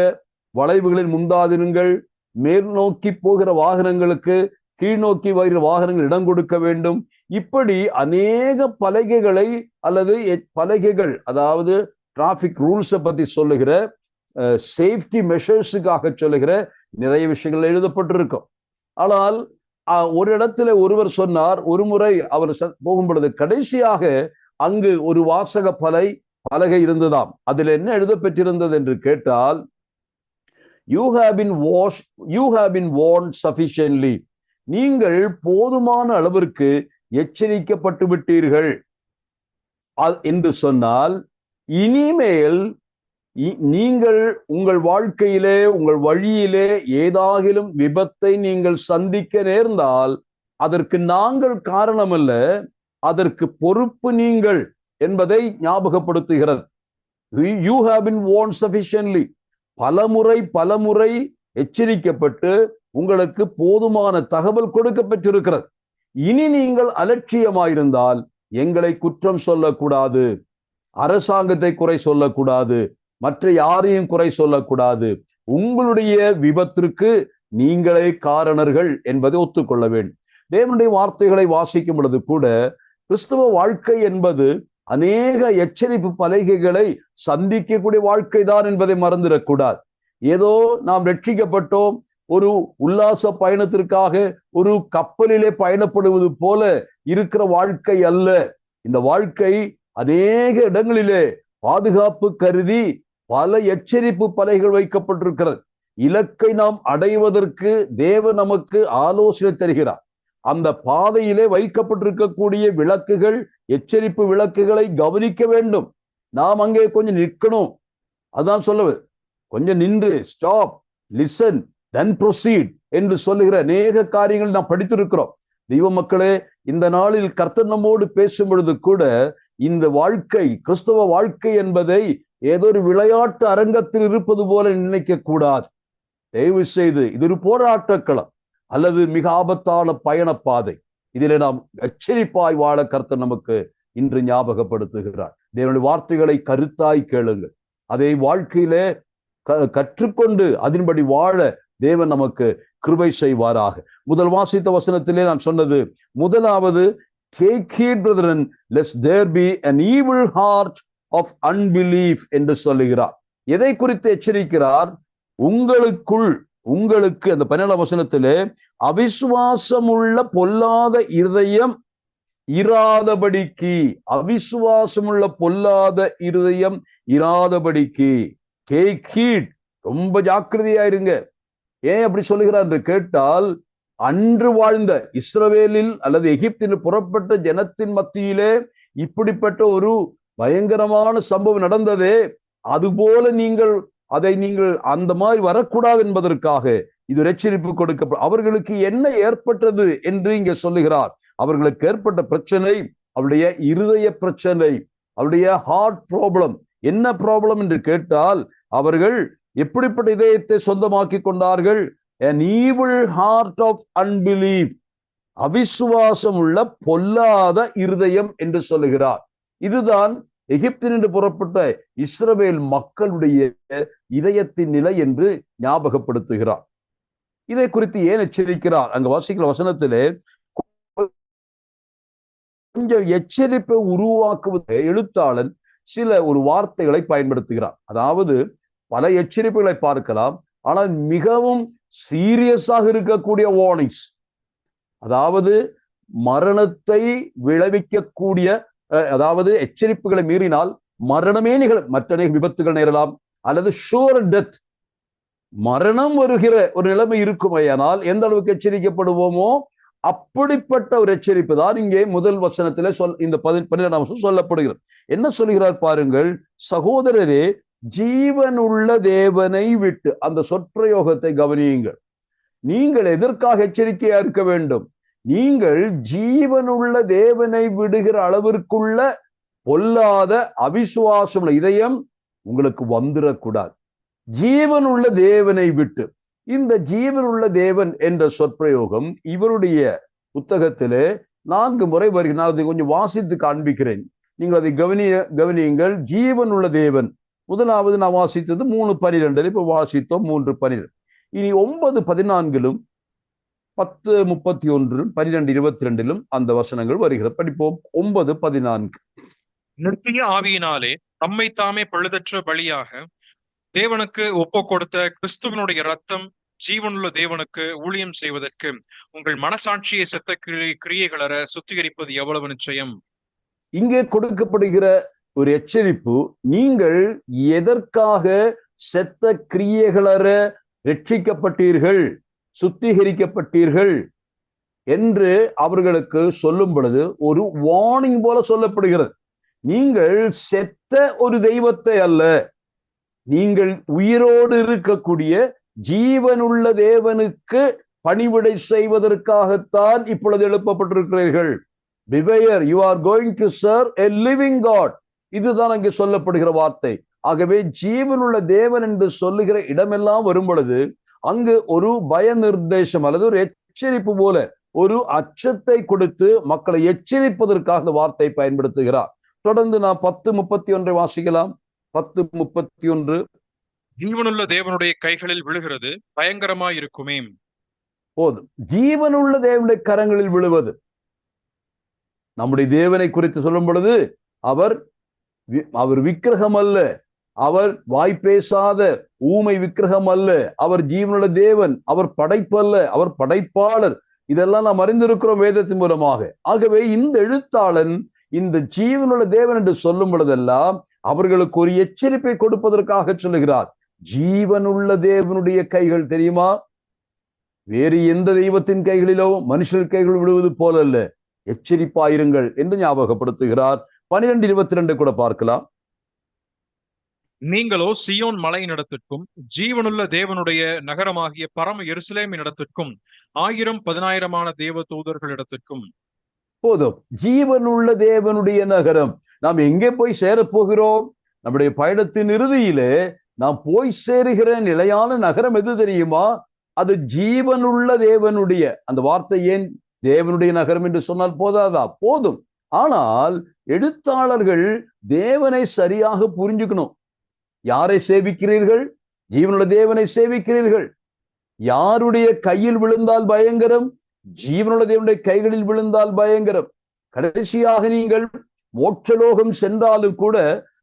வளைவுகளில் முந்தாதிருங்கள், மேல் நோக்கி போகிற வாகனங்களுக்கு கீழ் நோக்கி வருகிற வாகனங்கள் இடம் கொடுக்க வேண்டும். இப்படி அநேக பலகைகளை அல்லது பலகைகள், அதாவது டிராபிக் ரூல்ஸை பத்தி சொல்லுகிற, சேஃப்டி மெஷர்ஸுக்காக சொல்லுகிற நிறைய விஷயங்கள் எழுதப்பட்டிருக்கும். ஆனால் ஒரு இடத்துல ஒருவர் சொன்னார், ஒரு முறை அவர் போகும் பொழுது கடைசியாக அங்கு ஒரு வாசக பலகை இருந்ததாம். அதில் என்ன எழுதப்பட்டிருந்தது என்று கேட்டால், you have been warned sufficiently, நீங்கள் போதுமான அளவிற்கு எச்சரிக்கப்பட்டு விட்டீர்கள் என்று சொன்னால், இனிமேல் நீங்கள் உங்கள் வாழ்க்கையிலே, உங்கள் வழியிலே ஏதாகிலும் விபத்தை நீங்கள் சந்திக்க நேர்ந்தால் அதற்கு நாங்கள் காரணமல்ல, அதற்கு பொறுப்பு நீங்கள் என்பதை ஞாபகப்படுத்துகிறது. You have been warned sufficiently, பலமுறை எச்சரிக்கப்பட்டு உங்களுக்கு போதுமான தகவல் கொடுக்கப்பட்டிருக்கிறது. இனி நீங்கள் அலட்சியமாயிருந்தால் எங்களை குற்றம் சொல்லக்கூடாது, அரசாங்கத்தை குறை சொல்லக்கூடாது, மற்ற யாரையும் குறை சொல்லக்கூடாது, உங்களுடைய விபத்திற்கு நீங்களே காரணர்கள் என்பதை ஒத்துக்கொள்ள வேண்டும். தேவனுடைய வார்த்தைகளை வாசிக்கும் பொழுது கூட கிறிஸ்தவ வாழ்க்கை என்பது அநேக எச்சரிப்பு பலகைகளை சந்திக்கக்கூடிய வாழ்க்கை தான் என்பதை மறந்துடக்கூடாது. ஏதோ நாம் ரட்சிக்கப்பட்டோம், ஒரு உல்லாச பயணத்திற்காக ஒரு கப்பலிலே பயணப்படுவது போல இருக்கிற வாழ்க்கை அல்ல. இந்த வாழ்க்கை அநேக இடங்களிலே பாதுகாப்பு கருதி பல எச்சரிப்பு பலகைகள் வைக்கப்பட்டிருக்கிறது. இலக்கை நாம் அடைவதற்கு தேவன் நமக்கு ஆலோசனை தருகிறார். அந்த பாதையிலே வைக்கப்பட்டிருக்கக்கூடிய விளக்குகள், எச்சரிப்பு விளக்குகளை கவனிக்க வேண்டும். நாம் அங்கே கொஞ்சம் நிற்கணும். அதான் சொல்லுவது, கொஞ்சம் நின்று ஸ்டாப், லிசன், தென் ப்ரொசீட் என்று சொல்லுகிற அநேக காரியங்கள் நாம் படித்திருக்கிறோம். தெய்வ மக்களே, இந்த நாளில் கர்த்தர் நம்மோடு பேசும் பொழுது கூட இந்த வாழ்க்கை, கிறிஸ்தவ வாழ்க்கை என்பதை ஏதோ ஒரு விளையாட்டு அரங்கத்தில் இருப்பது போல நினைக்க கூடாது. தயவு செய்து இது ஒரு போராட்டக்களம் அல்லது மிக ஆபத்தான பயண பாதை. இதில் நாம் எச்சரிப்பாய் வாழ கர்த்தர் நமக்கு இன்று ஞாபகப்படுத்துகிறார். தேவனுடைய வார்த்தைகளை கருத்தாய் கேளுங்கள், அதை வாழ்க்கையிலே கற்றுக்கொண்டு அதன்படி வாழ தேவன் நமக்கு கிருபை செய்வாராக. முதல் வாசித்த வசனத்திலே நான் சொன்னது, முதலாவது, take heed brethren lest there be an evil heart of unbelief என்று சொல்லுகிறார். எதை குறித்து எச்சரிக்கிறார்? உங்களுக்கு அந்த 12 வசனத்திலே அவிசுவாசம் உள்ள பொல்லாத இருதயம் இராதபடிக்கு, அவிசுவாசம் உள்ள பொல்லாத இருதயம் இராதபடிக்கு. take heed, ரொம்ப ஜாக்கிரதையா இருங்க. ஏன் அப்படி சொல்லுகிறார் என்று கேட்டால், அன்று வாழ்ந்த இஸ்ரவேலில் அல்லது எகிப்தில் புறப்பட்ட ஜனத்தின் மத்தியிலே இப்படிப்பட்ட ஒரு பயங்கரமான சம்பவம் நடந்ததே, அதுபோல நீங்கள் அந்த மாதிரி வரக்கூடாது என்பதற்காக இது எச்சரிப்பு கொடுக்க. அவர்களுக்கு என்ன ஏற்பட்டது என்று இங்கே சொல்லுகிறார். அவர்களுக்கு ஏற்பட்ட பிரச்சனை அவருடைய இருதய பிரச்சனை, அவருடைய ஹார்ட் ப்ராப்ளம். என்ன ப்ராப்ளம் என்று கேட்டால், அவர்கள் எப்படிப்பட்ட இதயத்தை சொந்தமாக்கி கொண்டார்கள்? an evil heart of unbelief, அவிசுவாசம் உள்ள பொல்லாத இருதயம் என்று சொல்லுகிறார். இதுதான் எகிப்தினின்று புறப்பட்ட இஸ்ரவேல் மக்களுடைய இதயத்தின் நிலை என்று ஞாபகப்படுத்துகிறார். இதை குறித்து ஏன் எச்சரிக்கிறார்? அங்க வாசிக்கிற வசனத்திலே கொஞ்சம் எச்சரிப்பை உருவாக்குவது எழுத்தாளன் சில ஒரு வார்த்தைகளை பயன்படுத்துகிறார். அதாவது பல எச்சரிப்புகளை பார்க்கலாம், ஆனால் மிகவும் சீரியஸாக இருக்கக்கூடிய வார்னிங்ஸ், அதாவது மரணத்தை விளைவிக்கக்கூடிய, அதாவது எச்சரிப்புகளை மீறினால் மரணமே நிகழும், மற்ற விபத்துகள் நேரலாம், அல்லது ஷூர் டெத், மரணம் வருகிற ஒரு நிலைமை இருக்குமையானால் எந்த அளவுக்கு எச்சரிக்கப்படுவோமோ அப்படிப்பட்ட ஒரு எச்சரிப்பு தான் இங்கே முதல் வசனத்திலே இந்த 12ஆம் வசனம் சொல்லப்படுகிறது. என்ன சொல்கிறார் பாருங்கள், சகோதரரே ஜீவனுள்ள தேவனை விட்டு, அந்த சொற்பிரயோகத்தை கவனியுங்கள். நீங்கள் எதற்காக எச்சரிக்கையா இருக்க வேண்டும்? நீங்கள் ஜீவனுள்ள தேவனை விடுகிற அளவிற்குள்ள பொல்லாத அவிசுவாசம் இதயம் உங்களுக்கு வந்துடக்கூடாது. ஜீவனுள்ள தேவனை விட்டு, இந்த ஜீவனுள்ள தேவன் என்ற சொற்பிரயோகம் இவருடைய புத்தகத்திலே 4 முறை வருகிறது. நான் அதை கொஞ்சம் வாசித்து காண்பிக்கிறேன், நீங்கள் அதை கவனியுங்கள். ஜீவனுள்ள தேவன், முதலாவது நான் வாசித்தது 3:12, இப்ப வாசித்தோம் 3:12. இனி 9:14, 10:31, 12:22 அந்த வசனங்கள் வருகிறது. படிப்போம். 9:14. நித்திய ஆவியினாலே தம்மை தாமே பழுதற்ற பலியாக தேவனுக்கு ஒப்பு கொடுத்த கிறிஸ்துவனுடைய ரத்தம் ஜீவனுள்ள தேவனுக்கு ஊழியம் செய்வதற்கு உங்கள் மனசாட்சியை செத்த கிரியைகளற சுத்திகரிப்பது எவ்வளவு நிச்சயம். இங்கே கொடுக்கப்படுகிற ஒரு எச்சரிப்பு, நீங்கள் எதற்காக செத்த கிரியைகளற ரட்சிக்கப்பட்டீர்கள், சுத்திகரிக்கப்பட்டீர்கள் என்று அவர்களுக்கு சொல்லும் பொழுது ஒரு வார்னிங் போல சொல்லப்படுகிறது. நீங்கள் செத்த ஒரு தெய்வத்தை அல்ல, நீங்கள் உயிரோடு இருக்கக்கூடிய ஜீவனுள்ள தேவனுக்கு பணிவிடை செய்வதற்காகத்தான் இப்பொழுது எழுப்பப்பட்டிருக்கிறீர்கள். Beware, you are going to serve a living God. இதுதான் அங்கே சொல்லப்படுகிற வார்த்தை. ஆகவே ஜீவனுள்ள தேவன் என்று சொல்லுகிற இடமெல்லாம் வரும் பொழுது அங்கு ஒரு பய நிர்தேசம் அல்லது ஒரு எச்சரிப்பு போல ஒரு அச்சத்தை கொடுத்து மக்களை எச்சரிப்பதற்காக இந்த வார்த்தை பயன்படுத்துகிறார். தொடர்ந்து நான் 10:31 வாசிக்கலாம். 10:31. ஜீவனுள்ள தேவனுடைய கைகளில் விழுகிறது பயங்கரமாய் இருக்குமே. போதும். ஜீவனுள்ள தேவனுடைய கரங்களில் விழுவது. நம்முடைய தேவனை குறித்து சொல்லும் பொழுது அவர் விக்கிரகம் அல்ல, அவர் வாய்ப்பேசாத ஊமை விக்கிரகம் அல்ல, அவர் ஜீவனுள்ள தேவன், அவர் படைப்பல்ல, அவர் படைப்பாளர். இதெல்லாம் நாம் அறிந்திருக்கிறோம் வேதத்தின் மூலமாக. ஆகவே இந்த எழுத்தாளன் இந்த ஜீவனுள்ள தேவன் என்று சொல்லும் பொழுதெல்லாம் அவர்களுக்கு ஒரு எச்சரிப்பை கொடுப்பதற்காக சொல்லுகிறார். ஜீவனுள்ள தேவனுடைய கைகள் தெரியுமா? வேறு எந்த தெய்வத்தின் கைகளிலோ மனுஷர் கைகள் விடுவது போல அல்ல, எச்சரிப்பாயிருங்கள் என்று ஞாபகப்படுத்துகிறார். 12:22 கூட பார்க்கலாம். நீங்களோ சியோன் மலையின் இடத்திற்கும் ஜீவனுள்ள தேவனுடைய நகரமாகிய பரம எருசலேமின் இடத்திற்கும் 1000-10,000 தேவ தூதர்களிடத்திற்கும். போதும். ஜீவனுள்ள தேவனுடைய நகரம். நாம் எங்கே போய் சேரப்போகிறோம்? நம்முடைய பயணத்தின் இறுதியிலே நாம் போய் சேருகிற நிலையான நகரம் எது தெரியுமா? அது ஜீவனுள்ள தேவனுடைய, அந்த வார்த்தை ஏன் தேவனுடைய நகரம் என்று சொன்னால் போதாதா? போதும். ஆனால் எழுத்தாளர்கள் தேவனை சரியாக புரிஞ்சுக்கணும். யாரை சேவிக்கிறீர்கள்? ஜீவனுள்ள தேவனை சேவிக்கிறீர்கள். யாருடைய கையில் விழுந்தால் பயங்கரம்? ஜீவனுள்ள தேவனுடைய கைகளில் விழுந்தால் பயங்கரம். கடைசியாக நீங்கள் மோட்சலோகம் சென்றாலும் கூட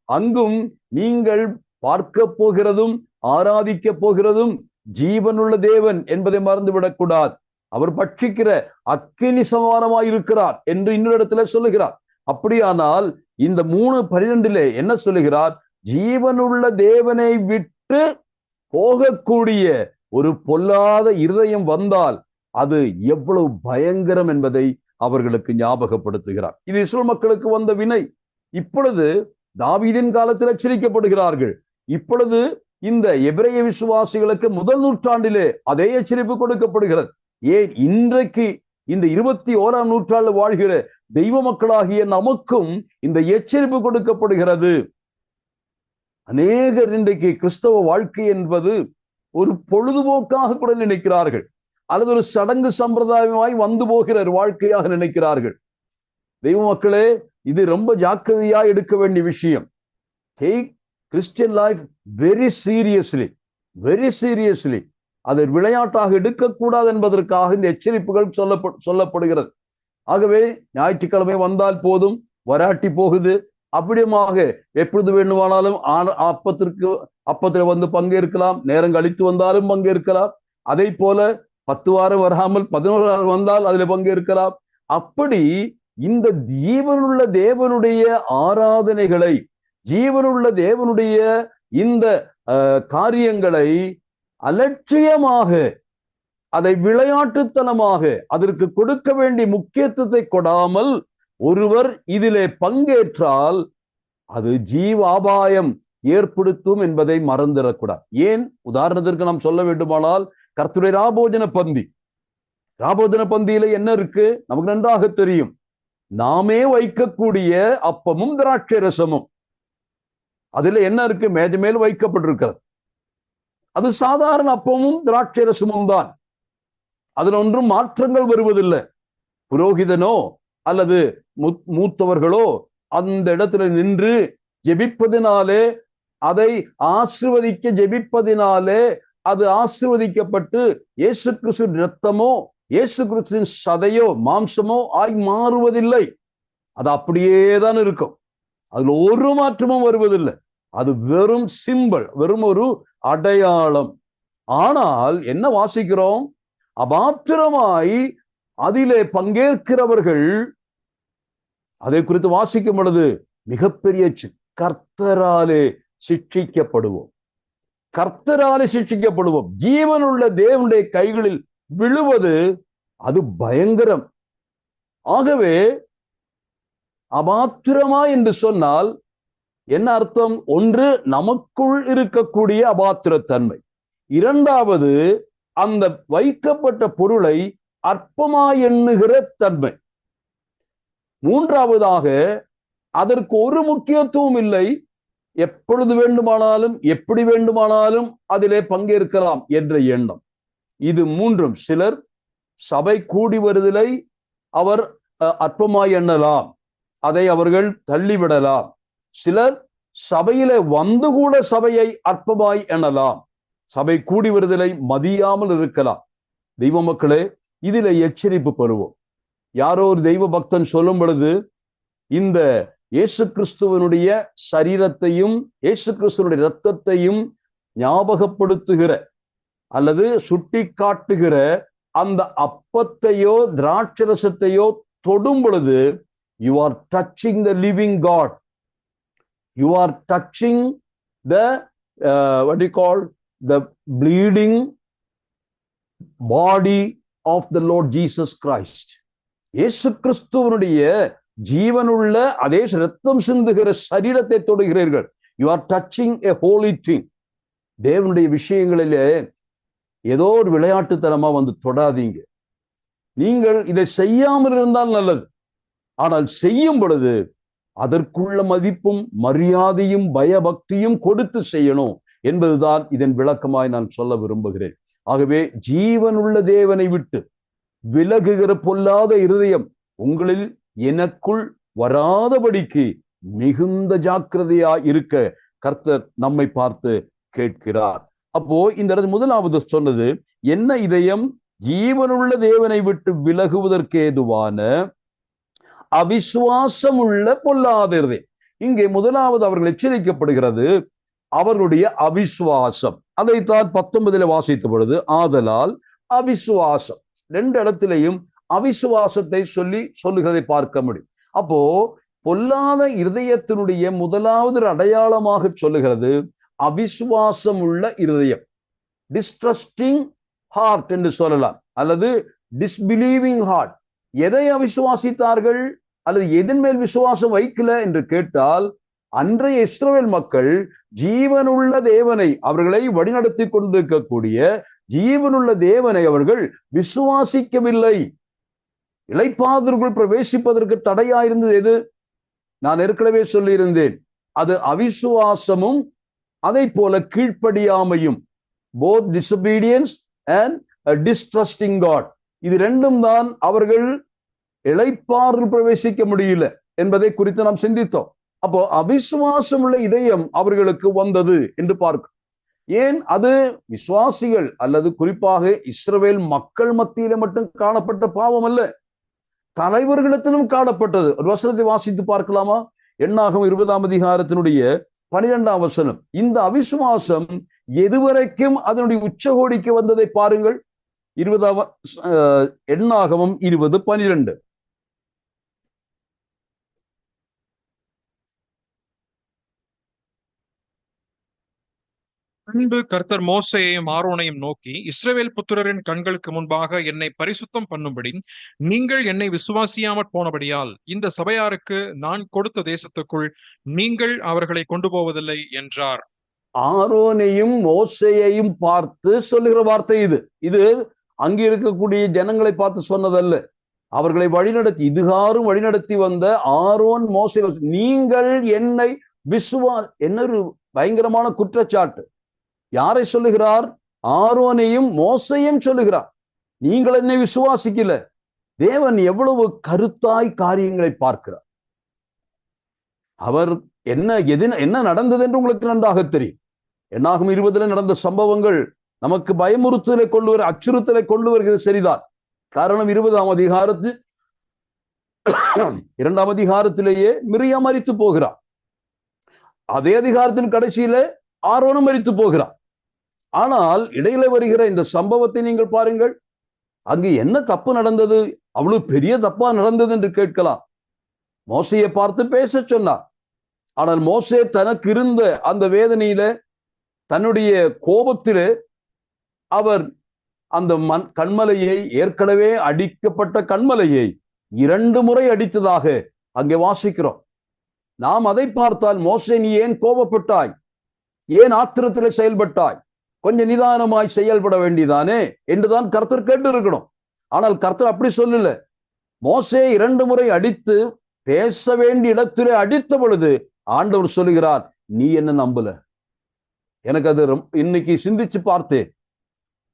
அங்கும் நீங்கள் பார்க்க போகிறதும் ஆராதிக்க போகிறதும் ஜீவனுள்ள தேவன் என்பதை மறந்துவிடக் கூடாது. அவர் பட்சிக்கிற அக்கினி சமானமாய் இருக்கிறார் என்று இன்னொரு இடத்துல சொல்லுகிறார். அப்படியானால் இந்த 3:12 என்ன சொல்லுகிறார்? ஜீவனுள்ள தேவனை விட்டு போகக்கூடிய ஒரு பொல்லாத இருதயம் வந்தால் அது எவ்வளவு பயங்கரம் என்பதை அவர்களுக்கு ஞாபகப்படுத்துகிறார். இது இஸ்ரவேல் மக்களுக்கு வந்த வினை. இப்பொழுது தாவீதின் காலத்தில் எச்சரிக்கப்படுகிறார்கள். இப்பொழுது இந்த எபிரேய விசுவாசிகளுக்கு முதல் நூற்றாண்டிலே அதே எச்சரிப்பு கொடுக்கப்படுகிறது. ஏன் இன்றைக்கு இந்த 21ஆம் நூற்றாண்டு வாழ்கிற தெய்வ மக்களாகிய நமக்கும் இந்த எச்சரிப்பு கொடுக்கப்படுகிறது. அநேகர் இன்றைக்கு கிறிஸ்தவ வாழ்க்கை என்பது ஒரு பொழுதுபோக்காக கூட நினைக்கிறார்கள், அல்லது ஒரு சடங்கு சம்பிரதாயமாய் வந்து போகிற ஒரு வாழ்க்கையாக நினைக்கிறார்கள். தெய்வ மக்களே, இது ரொம்ப ஜாக்கிரதையா எடுக்க வேண்டிய விஷயம். Take Christian life very seriously, very seriously. அதை விளையாட்டாக எடுக்கக்கூடாது என்பதற்காக இந்த எச்சரிப்புகள் சொல்லப்படுகிறது. ஆகவே ஞாயிற்றுக்கிழமை வந்தால் போதும், வராட்டி போகுது, அப்படியுமாக எப்பொழுது வேண்டுமானாலும் அப்பத்தில் வந்து பங்கேற்கலாம், நேரம் கழித்து வந்தாலும் பங்கேற்கலாம். அதை போல 10 வாரம் வராமல் 11 வாரம் வந்தால் அதில் பங்கேற்கலாம். அப்படி இந்த ஜீவனுள்ள தேவனுடைய ஆராதனைகளை, ஜீவனுள்ள தேவனுடைய இந்த காரியங்களை அலட்சியமாக, அதை விளையாட்டுத்தனமாக அதற்கு கொடுக்க வேண்டிய முக்கியத்துவத்தை கொடாமல் ஒருவர் இதிலே பங்கேற்றால் அது ஜீவாபாயம் ஏற்படுத்தும் என்பதை மறந்துடக்கூடாது. ஏன்? உதாரணத்திற்கு நாம் சொல்ல வேண்டுமானால், கர்த்தருடைய ராபோஜன பந்தி, ராபோஜன பந்தியில என்ன இருக்கு நமக்கு நன்றாக தெரியும். நாமே வைக்கக்கூடிய அப்பமும் திராட்சை ரசமும். அதுல என்ன இருக்கு? மேஜை மேல் வைக்கப்பட்டிருக்கிறது. அது சாதாரண அப்பமும் திராட்சை ரசமும் தான். அதில் ஒன்றும் மாற்றங்கள் வருவதில்லை. புரோகிதனோ அல்லது மூத்தவர்களோ அந்த இடத்துல நின்று ஜெபிப்பதினாலே, அதை ஆசீர்வதிக்க ஜெபிப்பதினாலே அது ஆசீர்வதிக்கப்பட்டு இயேசு கிறிஸ்து இரத்தமோ இயேசு கிறிஸ்துவின் சதையோ மாம்சமோ ஆய் மாறுவதில்லை. அது அப்படியேதான் இருக்கும். அதுல ஒரு மாற்றமும் வருவதில்லை. அது வெறும் சிம்பல், வெறும் ஒரு அடையாளம். ஆனால் என்ன வாசிக்கிறோம்? அபாத்திரமாய் அதிலே பங்கேற்கிறவர்கள், அதை குறித்து வாசிக்கும் பொழுது மிகப்பெரிய கர்த்தராலே சிட்சிக்கப்படுவோம், கர்த்தராலே சிட்சிக்கப்படுவோம். ஜீவனுள்ள தேவனுடைய கைகளில் விழுவது அது பயங்கரம். ஆகவே அபாத்திரமா என்று சொன்னால் என்ன அர்த்தம்? ஒன்று, நமக்குள் இருக்கக்கூடிய அபாத்திரத்தன்மை. இரண்டாவது, அந்த வைக்கப்பட்ட பொருளை அற்பமாய் எண்ணுகிற தன்மை. மூன்றாவதாக, அதற்கு ஒரு முக்கியத்துவம் இல்லை, எப்பொழுது வேண்டுமானாலும் எப்படி வேண்டுமானாலும் அதிலே பங்கேற்கலாம் என்ற எண்ணம். இது மூன்றும் சிலர் சபை கூடி வருதலை அவர் அற்பமாய் எண்ணலாம், அதை அவர்கள் தள்ளிவிடலாம். சிலர் சபையில வந்து கூட சபையை அற்பமாய் எண்ணலாம், சபை கூடி வருதலை மதியாமல் இருக்கலாம். தெய்வ மக்களே, இதில் எச்சரிப்பு பெறுவோம். யாரோ ஒரு தெய்வ பக்தன் சொல்லும் பொழுது, இந்த இயேசு கிறிஸ்துவனுடைய சரீரத்தையும் இயேசு கிறிஸ்துவனுடைய இரத்தத்தையும் ஞாபகப்படுத்துகிற அல்லது சுட்டி காட்டுகிற அந்த அப்பத்தையோ திராட்சரசத்தையோ தொடும் பொழுது, you are touching the living God, you are touching the what do you call the bleeding body of the Lord Jesus Christ. இயேசு கிறிஸ்துவனுடைய ஜீவனுள்ள அதே இரத்தம் சிந்துகிற சரீரத்தை தொடுகிறீர்கள். you are touching a holy thing. தேவனுடைய விஷயங்களிலே ஏதோ ஒரு விளையாட்டுத்தனமா வந்து தொடாதீங்க. நீங்கள் இதை செய்யாமல் இருந்தால் நல்லது. ஆனால் செய்யும் பொழுது அதற்குள்ள மதிப்பும் மரியாதையும் பயபக்தியும் கொடுத்து செய்யணும் என்பதுதான் இதன் விளக்கமாய் நான் சொல்ல விரும்புகிறேன். ஆகவே ஜீவனுள்ள தேவனை விட்டு விலகுகிற பொல்லாத இருதயம் உங்களில் எனக்குள் வராதபடிக்கு மிகுந்த ஜாக்கிரதையா இருக்க கர்த்தர் நம்மை பார்த்து கேட்கிறார். அப்போ இந்த முதலாவது சொன்னது என்ன? இதயம் ஜீவனுள்ள தேவனை விட்டு விலகுவதற்கு ஏதுவான அவிசுவாசம் உள்ள பொல்லாத இருதயம். இங்கே முதலாவது அவர்கள் எச்சரிக்கப்படுகிறது அவர்களுடைய அவிசுவாசம். அதைத்தான் 19 வாசித்த பொழுது, ஆதலால் அவிசுவாசம். 2 இடத்திலையும் அவிசுவாசத்தை சொல்லுகிறதை பார்க்க முடியும். அப்போ பொல்லாத இருதயத்தினுடைய முதலாவது அடையாளமாக சொல்லுகிறது அவிசுவாசம் உள்ள இருதயம். டிஸ்ட்ரஸ்டிங் ஹார்ட் என்று சொல்லலாம், அல்லது டிஸ்பிலீவிங் ஹார்ட். எதை அவிசுவாசித்தார்கள் அல்லது எதன் மேல் விசுவாசம் வைக்கல என்று கேட்டால், அன்றைய இஸ்ரவேல் மக்கள் ஜீவனுள்ள தேவனை, அவர்களை வழிநடத்தி கொண்டிருக்கக்கூடிய ஜீவனுள்ள தேவனை அவர்கள் விசுவாசிக்கவில்லை. இளைப்பாறுதலுக்குள் பிரவேசிப்பதற்கு தடையாயிருந்தது எது? நான் ஏற்கனவே சொல்லியிருந்தேன், அது அவிசுவாசமும் அதை போல கீழ்ப்படியாமையும், both disobedience and distrusting God, இது ரெண்டும் தான் அவர்கள் இளைப்பாறுதல் பிரவேசிக்க முடியல என்பதை குறித்து நாம் சிந்தித்தோம். அப்போ அவிசுவாசம் உள்ள இதயம் அவர்களுக்கு வந்தது என்று பார்க்கிறோம். ஏன் அது விசுவாசிகள் அல்லது குறிப்பாக இஸ்ரவேல் மக்கள் மத்தியில மட்டும் காணப்பட்ட பாவம் அல்ல, தலைவர்களிடத்திலும் காணப்பட்டது. ஒரு வசனத்தை வாசித்து பார்க்கலாமா? எண்ணாகமம் 20ஆம் அதிகாரத்தினுடைய 12ஆம் வசனம். இந்த அவிசுவாசம் எதுவரைக்கும் அதனுடைய உச்சகோடிக்கு வந்ததை பாருங்கள். எண்ணாகமம் 20:12. பின்பு கர்த்தர் மோசேயையும் ஆரோனையும் நோக்கி, இஸ்ரவேல் புத்திரரின் கண்களுக்கு முன்பாக என்னை பரிசுத்தம் பண்ணும்படி நீங்கள் என்னை விசுவாசியாமற் போனபடியால் இந்த சபையாருக்கு நான் கொடுத்த தேசத்துக்குள் நீங்கள் அவர்களை கொண்டு போவதில்லை என்றார். ஆரோனையும் மோசேயையும் பார்த்து சொல்லுகிற வார்த்தை இது. இது அங்கே இருக்கக்கூடிய ஜனங்களை பார்த்து சொன்னதல்ல, அவர்களை வழிநடத்தி இதுகாரும் வழிநடத்தி வந்த ஆரோன் மோசே, நீங்கள் என்னை என்ன ஒரு பயங்கரமான குற்றச்சாட்டு. யாரை சொல்லுகிறார்? ஆரோனையும் மோசையும் சொல்லுகிறார். நீங்கள் என்னை விசுவாசிக்கல. தேவன் எவ்வளவு கருத்தாய் காரியங்களை பார்க்கிறார். அவர் என்ன நடந்தது என்று உங்களுக்கு நன்றாக தெரியும். எண்ணாகமம் 20 நடந்த சம்பவங்கள் நமக்கு பயமுறுத்தலை கொண்டு வர, அச்சுறுத்தலை கொண்டு வருகிறது, சரிதான். காரணம் 20ஆம் அதிகாரத்தில் 2ஆம் அதிகாரத்திலேயே மிரியாம் மரித்து போகிறார். அதே அதிகாரத்தின் கடைசியில ஆரோனும் மரித்து போகிறார். ஆனால் இடையில வருகிற இந்த சம்பவத்தை நீங்கள் பாருங்கள். அங்கு என்ன தப்பு நடந்தது? அவ்வளவு பெரிய தப்பா நடந்தது என்று கேட்கலாம். மோசையை பார்த்து பேச சொன்னார். ஆனால் மோசே தனக்கு இருந்த அந்த வேதனையில, தன்னுடைய கோபத்திலே அவர் அந்த கண்மலையை, ஏற்கனவே அடிக்கப்பட்ட கண்மலையை 2 முறை அடித்ததாக அங்கே வாசிக்கிறோம். நாம் அதை பார்த்தால், மோசே நீ ஏன் கோபப்பட்டாய்? ஏன் ஆத்திரத்திலே செயல்பட்டாய்? கொஞ்சம் நிதானமாய் செயல்பட வேண்டியதானே என்றுதான் கர்த்தர் கேட்டு இருக்கணும். ஆனால் கர்த்தர் அப்படி சொல்லல. மோசே 2 முறை அடித்து பேச வேண்டிய இடத்திலே அடித்த பொழுது ஆண்டவர் சொல்லுகிறார், நீ என்ன நம்பல. எனக்கு அது இன்னைக்கு சிந்திச்சு பார்த்தேன்.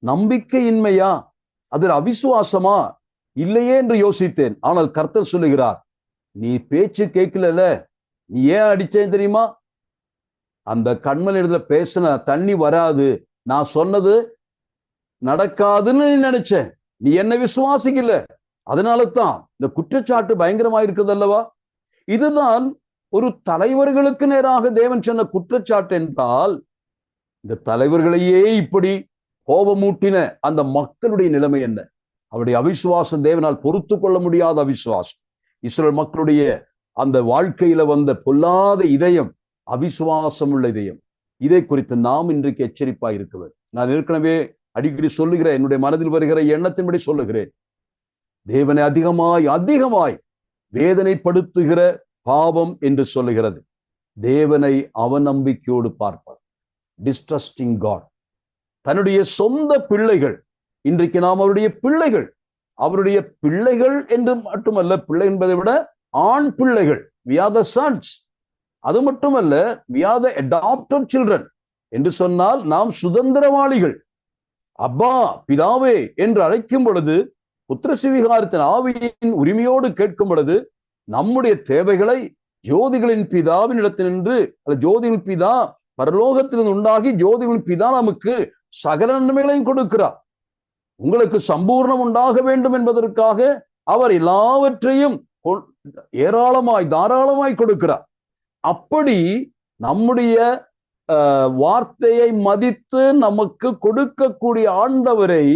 நம்பிக்கையின்மையா, அது அவிசுவாசமா இல்லையே என்று யோசித்தேன். ஆனால் கர்த்தர் சொல்லுகிறார், நீ பேச்சு கேட்கல, நீ ஏன் அடிச்சேன் தெரியுமா? அந்த கண்மலை இடத்துல பேசின தண்ணி வராது, நான் சொன்னது நடக்காதுன்னு நீ நினைச்ச, நீ என்ன விசுவாசிக்கல, அதனால தான் இந்த குற்றச்சாட்டு பயங்கரமா இருக்குது அல்லவா? இதுதான் ஒரு தலைவர்களுக்கு நேராக தேவன் சொன்ன குற்றச்சாட்டு என்றால், இந்த தலைவர்களையே இப்படி கோபமூட்டின அந்த மக்களுடைய நிலைமை என்ன? அவருடைய அவிசுவாசம் தேவனால் பொறுத்து கொள்ள முடியாத அவிசுவாசம். இஸ்ரவேல் மக்களுடைய அந்த வாழ்க்கையில வந்த பொல்லாத இதயம், அவிசுவாசம் உள்ள இதயம். இதை குறித்து நாம் இன்றைக்கு எச்சரிப்பாய் இருக்க வேண்டும். நான் ஏற்கனவே அடிக்கடி சொல்லுகிற, என்னுடைய மனதில் வருகிற எண்ணத்தின்படி சொல்லுகிறேன். தேவனை அதிகமாய் வேதனைப்படுத்துகிற பாவம் என்று சொல்லுகிறது. தேவனை அவநம்பிக்கையோடு பார்ப்பார். டிஸ்ட்ரஸ்டிங் காட். தன்னுடைய சொந்த பிள்ளைகள், இன்றைக்கு நாம் அவருடைய பிள்ளைகள் என்று மட்டுமல்ல, பிள்ளை என்பதை விட ஆண் பிள்ளைகள், we are the sons. அது மட்டுமல்ல, we are the adopted children என்று சொன்னால் நாம் சுதந்திரவாளிகள். அப்பா, பிதாவே என்று அழைக்கும் பொழுது, புத்திர சுவிகாரத்தின் ஆவியின் உரிமையோடு கேட்கும் பொழுது, நம்முடைய தேவைகளை ஜோதிகளின் பிதாவின் இடத்தினின்று, ஜோதிகளின் பிதா பரலோகத்திலிருந்து உண்டாகி ஜோதிகளின் பிதா நமக்கு சகல நன்மைகளையும் கொடுக்கிறார். உங்களுக்கு சம்பூர்ணம் உண்டாக வேண்டும் என்பதற்காக அவர் எல்லாவற்றையும் தாராளமாய் கொடுக்கிறார். அப்படி நம்முடைய வார்த்தையை மதித்து நமக்கு கொடுக்கக்கூடிய ஆண்டவரை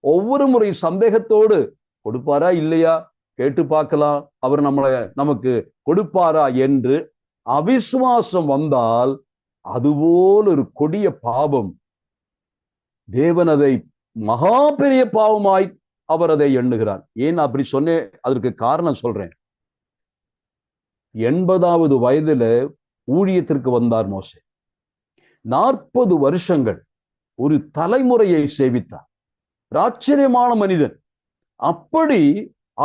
ஒவ்வொரு முறை சந்தேகத்தோடு, கொடுப்பாரா இல்லையா, கேட்டு பார்க்கலாம், அவர் நமக்கு கொடுப்பாரா என்று அவிசுவாசம் வந்தால், அதுபோல் ஒரு கொடிய பாவம். தேவன் அதை மகா பெரிய பாவமாய் அவர் அதை எண்ணுகிறார். ஏன் அப்படி சொன்னேன்? அதற்கு காரணம் சொல்றேன். 80வது வயதுல ஊழியத்திற்கு வந்தார் மோசே. 40 வருஷங்கள் ஒரு தலைமுறையை சேவித்தார். ஆச்சரியமான மனிதன். அப்படி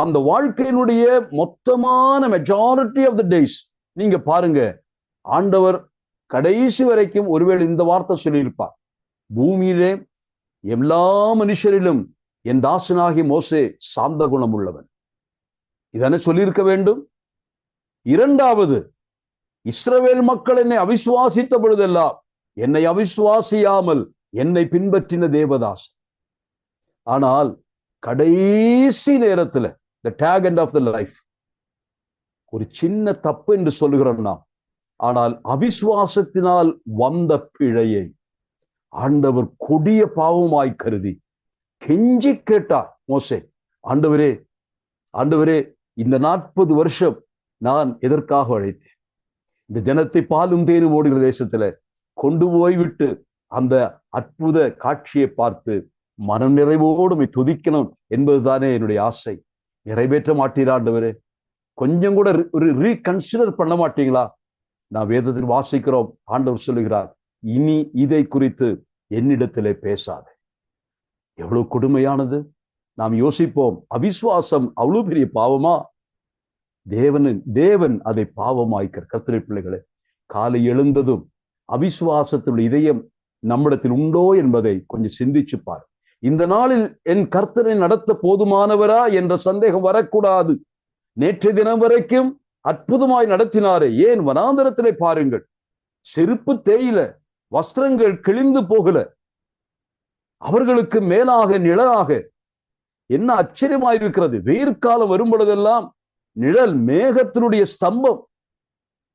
அந்த வாழ்க்கையினுடைய மொத்தமான மெஜாரிட்டி ஆஃப் த டேஸ் நீங்க பாருங்க, ஆண்டவர் கடைசி வரைக்கும் ஒருவேளை இந்த வார்த்தை சொல்லியிருப்பார், பூமியிலே எல்லா மனுஷரிலும் என் தாசனாகிய மோசே சாந்த குணம் உள்ளவன். இதனை சொல்லியிருக்க வேண்டும். இரண்டாவது, இஸ்ரவேல் மக்கள் என்னை அவிசுவாசித்த பொழுதெல்லாம் என்னை அவிசுவாசியாமல் என்னை பின்பற்றின தேவதாஸ். ஆனால் கடைசி நேரத்தில் the tag end of the life ஒரு சின்ன தப்பு என்று சொல்லுகிறோம் நாம். ஆனால் அவிசுவாசத்தினால் வந்த பிழையை ஆண்டவர் கொடிய பாவமாய் கருதி கெஞ்சி கேட்டார் மோசே, ஆண்டவரே ஆண்டவரே, இந்த 40 வருஷம் நான் எதற்காக அழைத்தேன்? இந்த ஜனத்தை பாலும் தேனும் ஓடுகிற தேசத்துல கொண்டு போய்விட்டு அந்த அற்புத காட்சியை பார்த்து மனம் நிறைவோடு துதிக்கணும் என்பதுதானே என்னுடைய ஆசை. நிறைவேற்ற மாட்டீரா ஆண்டவரே? கொஞ்சம் கூட ஒரு ரீகன்சிடர் பண்ண மாட்டீங்களா? நான் வேதத்தில் வாசிக்கிறோம், ஆண்டவர் சொல்லுகிறார், இனி இதை குறித்து என்னிடத்திலே பேசாது. எவ்வளவு கொடுமையானது! நாம் யோசிப்போம், அவிசுவாசம் அவ்வளவு பெரிய பாவமா? தேவன் அதை பாவமாய்க்கிற கர்த்தருடைய பிள்ளைகளே, காலை எழுந்ததும் அவிசுவாசத்தினுடைய இதயம் நம்மிடத்தில் உண்டோ என்பதை கொஞ்சம் சிந்திச்சு பார். இந்த நாளில் என் கர்த்தரை நடத்த போதுமானவரா என்ற சந்தேகம் வரக்கூடாது. நேற்றைய தினம் வரைக்கும் அற்புதமாய் நடத்தினாரே, ஏன் வனாந்தரத்திலே பாருங்கள், செருப்பு தேயில, வஸ்திரங்கள் கிழிந்து போகல, அவர்களுக்கு மேலாக நிழலாக என்ன ஆச்சரியமாயிருக்கிறது. வெயிற்காலம் வரும் பொழுதெல்லாம் நிழல், மேகத்தினுடைய ஸ்தம்பம்.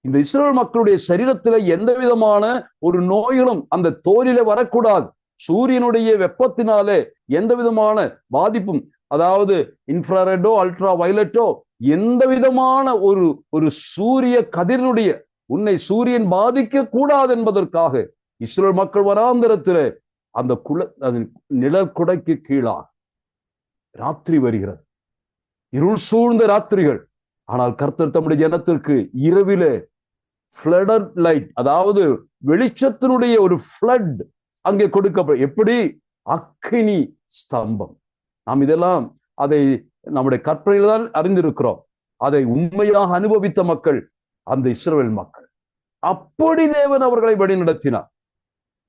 இந்த இஸ்ரவேல் மக்களுடைய சரீரத்தில எந்த விதமான ஒரு நோய்களும் அந்த தோலிலே வரக்கூடாது. சூரியனுடைய வெப்பத்தினாலே எந்த விதமான பாதிப்பும், அதாவது இன்ஃப்ராரெட்டோ அல்ட்ரா வயலட்டோ, எந்த விதமான ஒரு சூரிய கதிரினுடைய உன்னை சூரியன் பாதிக்க கூடாது என்பதற்காக இஸ்ரவேல் மக்கள் வனாந்தரத்திலே அந்த நிழல் குடைக்கு கீழாக ராத்திரி வருகிறது, இருள் சூழ்ந்த ராத்திரிகள். ஆனால் கர்த்தர் தம்முடைய ஜனத்திற்கு இரவிலே ஃப்ளட் லைட், அதாவது வெளிச்சத்தினுடைய ஒரு ஃப்ளட் அங்கே கொடுக்கப்படும். எப்படி? அக்கினி ஸ்தம்பம். நாம் இதெல்லாம் அதை நம்முடைய கற்பனையில தான் அறிந்திருக்கிறோம். அதை உண்மையாக அனுபவித்த மக்கள் அந்த இஸ்ரவேல் மக்கள். அப்படி தேவன் அவர்களை வழிநடத்தினார்.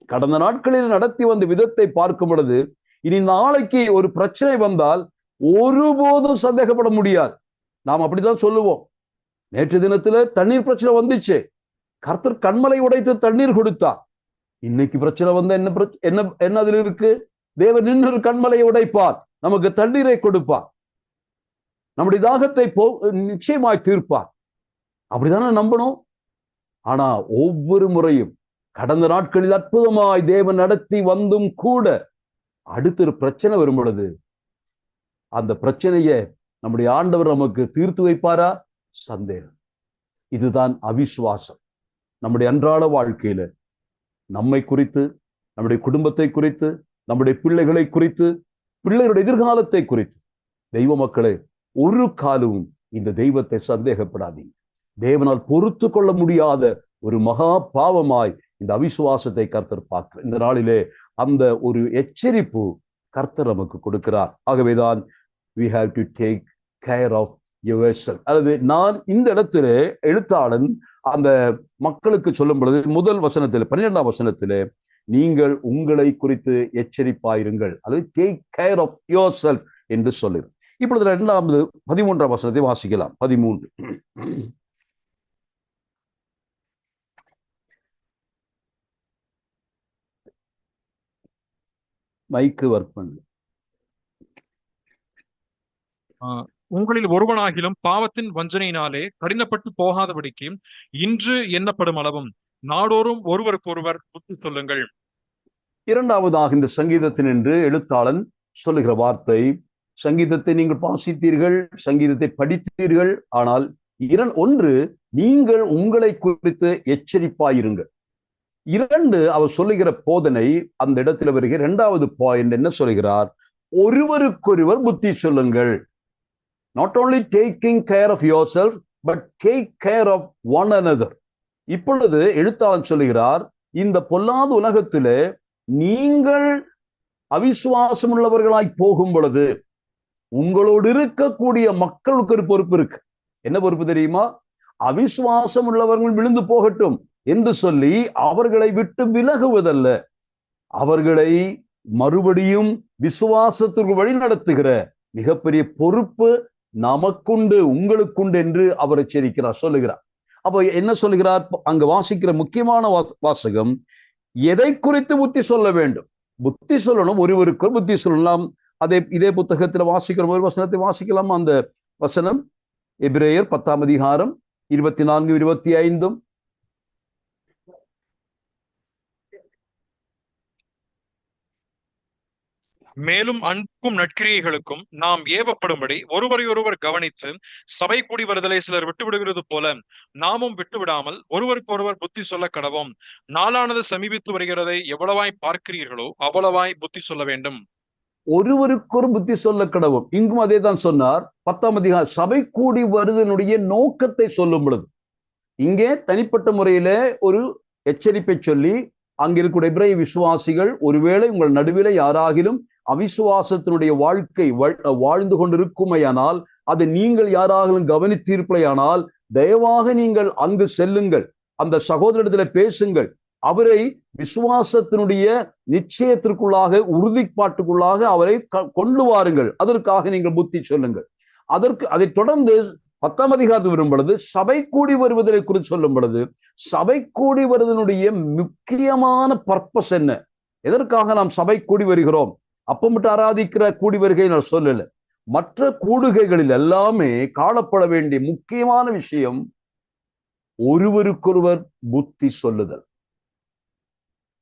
கடந்த நாட்களில் நடத்தி வந்த விதத்தை பார்க்கும் பொழுது, இனி நாளைக்கு ஒரு பிரச்சனை வந்தால் ஒருபோதும் சந்தேகப்பட முடியாது. நாம் அப்படித்தான் சொல்லுவோம். நேற்று தினத்துல தண்ணீர் பிரச்சனை வந்துச்சு, கர்த்தர் கண்மலை உடைத்து தண்ணீர் கொடுத்தார். இன்னைக்கு பிரச்சனை வந்தா என்ன அதில் இருக்கு? தேவன் நின்று கண்மலையை உடைப்பார், நமக்கு தண்ணீரை கொடுப்பார், நம்முடைய தாகத்தை நிச்சயமாய் தீர்ப்பார். அப்படித்தானே நம்பணும். ஆனா ஒவ்வொரு முறையும் கடந்த நாட்களில் அற்புதமாய் தேவன் நடத்தி வந்தும் கூட அடுத்த ஒரு பிரச்சனை வரும் பொழுது அந்த பிரச்சனையை நம்முடைய ஆண்டவர் நமக்கு தீர்த்து வைப்பாரா? சந்தேகம். இதுதான் அவிசுவாசம். நம்முடைய அன்றாட வாழ்க்கையில நம்மை குறித்து, நம்முடைய குடும்பத்தை குறித்து, நம்முடைய பிள்ளைகளை குறித்து, பிள்ளைகளுடைய எதிர்காலத்தை குறித்து, தெய்வ மக்களே, ஒரு காலமும் இந்த தெய்வத்தை சந்தேகப்படாதீங்க. தேவனால் பொறுத்து கொள்ள முடியாத ஒரு மகா பாவமாய் இந்த அவிசுவாசத்தை கர்த்தர் பார்க்கிறார். இந்த நாளிலே அந்த ஒரு எச்சரிப்பு கர்த்தர் நமக்கு கொடுக்கிறார். ஆகவேதான் we have to take care of yourself. அல்லது நான் இந்த இடத்துல எழுத்தாளன் அந்த மக்களுக்கு சொல்லும் பொழுது முதல் வசனத்திலே 12ஆம் வசனத்திலே நீங்கள் உங்களை குறித்து எச்சரிப்பாயிருங்கள், அல்லது take care of yourself என்று சொல்லுது. இப்பொழுது 2வது 13ஆம் வசனத்தை வாசிக்கலாம். 13. மைக்கு ஒர்க் பண்ணு. உங்களில் ஒருவனாகிலும் பாவத்தின் வஞ்சனையினாலே கடினப்பட்டு போகாதபடிக்கு இன்று எண்ணப்படும் அளவும் நாடோறும் ஒருவருக்கொருவர் புத்தி சொல்லுங்கள். இரண்டாவதாக இந்த சங்கீதத்தின் என்று எழுத்தாளன் சொல்லுகிற வார்த்தை, சங்கீதத்தை நீங்கள் வாசித்தீர்கள், சங்கீதத்தை படித்தீர்கள், ஆனால் ஒன்று, நீங்கள் உங்களை குறித்து எச்சரிப்பாயிருங்கள். 2, அவர் சொல்லுகிற போதனை அந்த இடத்துல வருகிற 2வது பாயிண்ட் என்ன சொல்கிறார்? ஒருவருக்கொருவர் புத்தி சொல்லுங்கள். Not only taking care of yourself, but take care of one another. இப்பொழுது எழுத்தாளன் சொல்லுகிறார், இந்த பொல்லாத உலகத்திலே நீங்கள் அவிசுவாசம் உள்ளவர்களாய் போகும் பொழுது உங்களோடு இருக்கக்கூடிய மக்களுக்கு ஒரு பொறுப்பு இருக்கு. என்ன பொறுப்பு தெரியுமா? அவிசுவாசம் உள்ளவர்கள் விழுந்து போகட்டும், என்று சொல்லி அவர்களை விட்டு விலகுவதல்ல, அவர்களை மறுபடியும் விசுவாசத்திற்கு வழி நடத்துகிற மிகப்பெரிய பொறுப்பு நமக்குண்டு, உங்களுக்குண்டு என்று அவர் எச்சரிக்கிறார், சொல்லுகிறார். அப்ப என்ன சொல்லுகிறார்? அங்க வாசிக்கிற முக்கியமான வாசகம், எதை குறித்து புத்தி சொல்ல வேண்டும்? புத்தி சொல்லணும், ஒருவருக்கு புத்தி சொல்லலாம். இதே புத்தகத்தில் வாசிக்கிற ஒரு வசனத்தை வாசிக்கலாம். அந்த வசனம் எபிரேயர் 10ஆம் அதிகாரம் 24, 25. மேலும் அன்புக்கும் நற்கிரியைகளுக்கும் நாம் ஏவப்படும்படி ஒருவரை ஒருவர் கவனித்து சபை கூடி வருதலை சிலர் விட்டு விடுகிறது போல நாமும் விட்டு விடாமல் ஒருவருக்கு ஒருவர் புத்தி சொல்ல கடவோம். நாளானது சமீபித்து வருகிறதை எவ்வளவாய் பார்க்கிறீர்களோ அவ்வளவாய் புத்தி சொல்ல வேண்டும். ஒருவருக்கு ஒரு புத்தி சொல்ல கடவும். இங்கும் அதே தான் சொன்னார். 10ஆம் அதிகாரம் சபை கூடி வருதனுடைய நோக்கத்தை சொல்லும் பொழுது இங்கே தனிப்பட்ட முறையில ஒரு எச்சரிப்பை சொல்லி, அங்கிருக்கிற எபிரேய விசுவாசிகள், ஒருவேளை உங்கள் நடுவில் யாராகிலும் அவிசுவாசத்தினுடைய வாழ்க்கை வாழ்ந்து கொண்டிருக்குமையானால், அதை நீங்கள் யாராகிலும் கவனித்தீர்ப்பையானால் தயவாக நீங்கள் அங்கு செல்லுங்கள், அந்த சகோதரத்தில் பேசுங்கள், அவரை விசுவாசத்தினுடைய நிச்சயத்திற்குள்ளாக, உறுதிப்பாட்டுக்குள்ளாக அவரை கொண்டு வாருங்கள், அதற்காக நீங்கள் புத்தி சொல்லுங்கள். அதை தொடர்ந்து 10ஆம் அதிகாரத்தில் வரும் பொழுது சபை கூடி வருவதை குறித்து சொல்லும் பொழுது, சபை கூடி வருவதனுடைய முக்கியமான பர்பஸ் என்ன? எதற்காக நாம் சபை கூடி வருகிறோம்? அப்பமிட்டு ஆராதிக்கிற கூடி வருகை நான் சொல்லல, மற்ற கூடுகைகளில் எல்லாமே காணப்பட வேண்டிய முக்கியமான விஷயம் ஒருவருக்கொருவர் புத்தி சொல்லுதல்.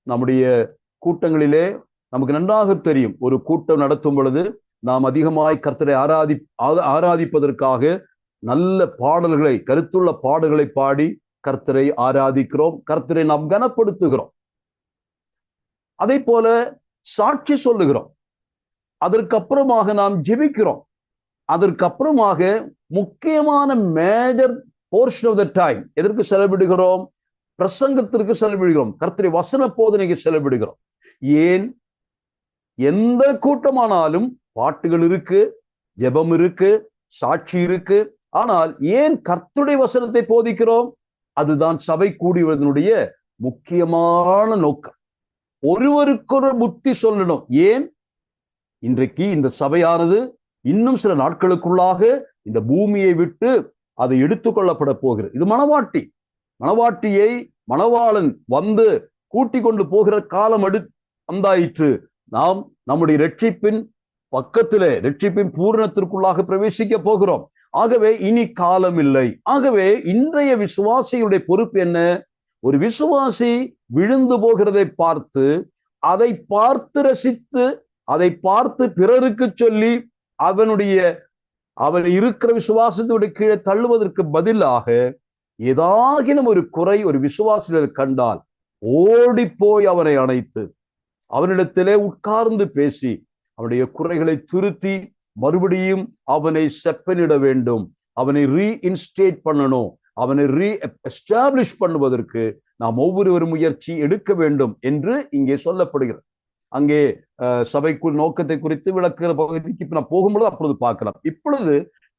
நம்முடைய கூட்டங்களிலே நமக்கு நன்றாக தெரியும், ஒரு கூட்டம் நடத்தும் பொழுது நாம் அதிகமாய் கர்த்தரை ஆராதிப்பதற்காக நல்ல பாடல்களை, கருத்துள்ள பாடல்களை பாடி கர்த்தரை ஆராதிக்கிறோம், கர்த்தரை நாம் கனப்படுத்துகிறோம். அதே போல சாட்சி சொல்லுகிறோம், அதற்கப்புறமாக நாம் ஜெபிக்கிறோம், அதற்கப்புறமாக முக்கியமான major portion of the time எதற்கு செலவிடுகிறோம்? பிரசங்கத்திற்கு செலவிடுகிறோம், கர்த்தரை வசன போதனைக்கு செலவிடுகிறோம். ஏன்? எந்த கூட்டமானாலும் பாட்டுகள் இருக்கு, ஜெபம் இருக்கு, சாட்சி இருக்கு. ஆனால் ஏன் கர்த்தருடைய வசனத்தை போதிக்கிறோம்? அதுதான் சபை கூடி வருவதனுடைய முக்கியமான நோக்கம். ஒருவருக்கொரு புத்தி சொல்லணும். ஏன்? இன்றைக்கு இந்த சபையானது இன்னும் சில நாட்களுக்குள்ளாக இந்த பூமியை விட்டு அது எடுத்துக்கொள்ளப்பட போகிறது. இது மணவாட்டி, மணவாட்டியை மணவாளன் வந்து கூட்டிக் கொண்டு போகிற காலம் வந்தாயிற்று. நாம் நம்முடைய ரட்சிப்பின் பக்கத்திலே, ரட்சிப்பின் பூரணத்திற்குள்ளாக பிரவேசிக்க போகிறோம். ஆகவே இனி காலம் இல்லை. ஆகவே இன்றைய விசுவாசியுடைய பொறுப்பு என்ன? ஒரு விசுவாசி விழுந்து போகிறதை பார்த்து, அதை பார்த்து ரசித்து, அதை பார்த்து பிறருக்கு சொல்லி அவன் இருக்கிற விசுவாசத்துடைய கீழே தள்ளுவதற்கு பதிலாக ஏதாகிலும் ஒரு குறை ஒரு விசுவாசியில் கண்டால் ஓடி போய் அவனை அணைத்து அவனிடத்திலே உட்கார்ந்து பேசி அவனுடைய குறைகளை திருத்தி மறுபடியும் அவனை செப்பனிட வேண்டும், அவனை ரீஇன்ஸ்டேட் பண்ணணும், அவனை எஸ்டாப்ளிஷ் பண்ணுவதற்கு நாம் ஒவ்வொருவரும் முயற்சி எடுக்க வேண்டும் என்று இங்கே சொல்லப்படுகிறது. அங்கே சபைக்குள் நோக்கத்தை குறித்து விளக்குகிற பகுதிக்கு நான் போகும்போது அப்பொழுது பார்க்கலாம். இப்பொழுது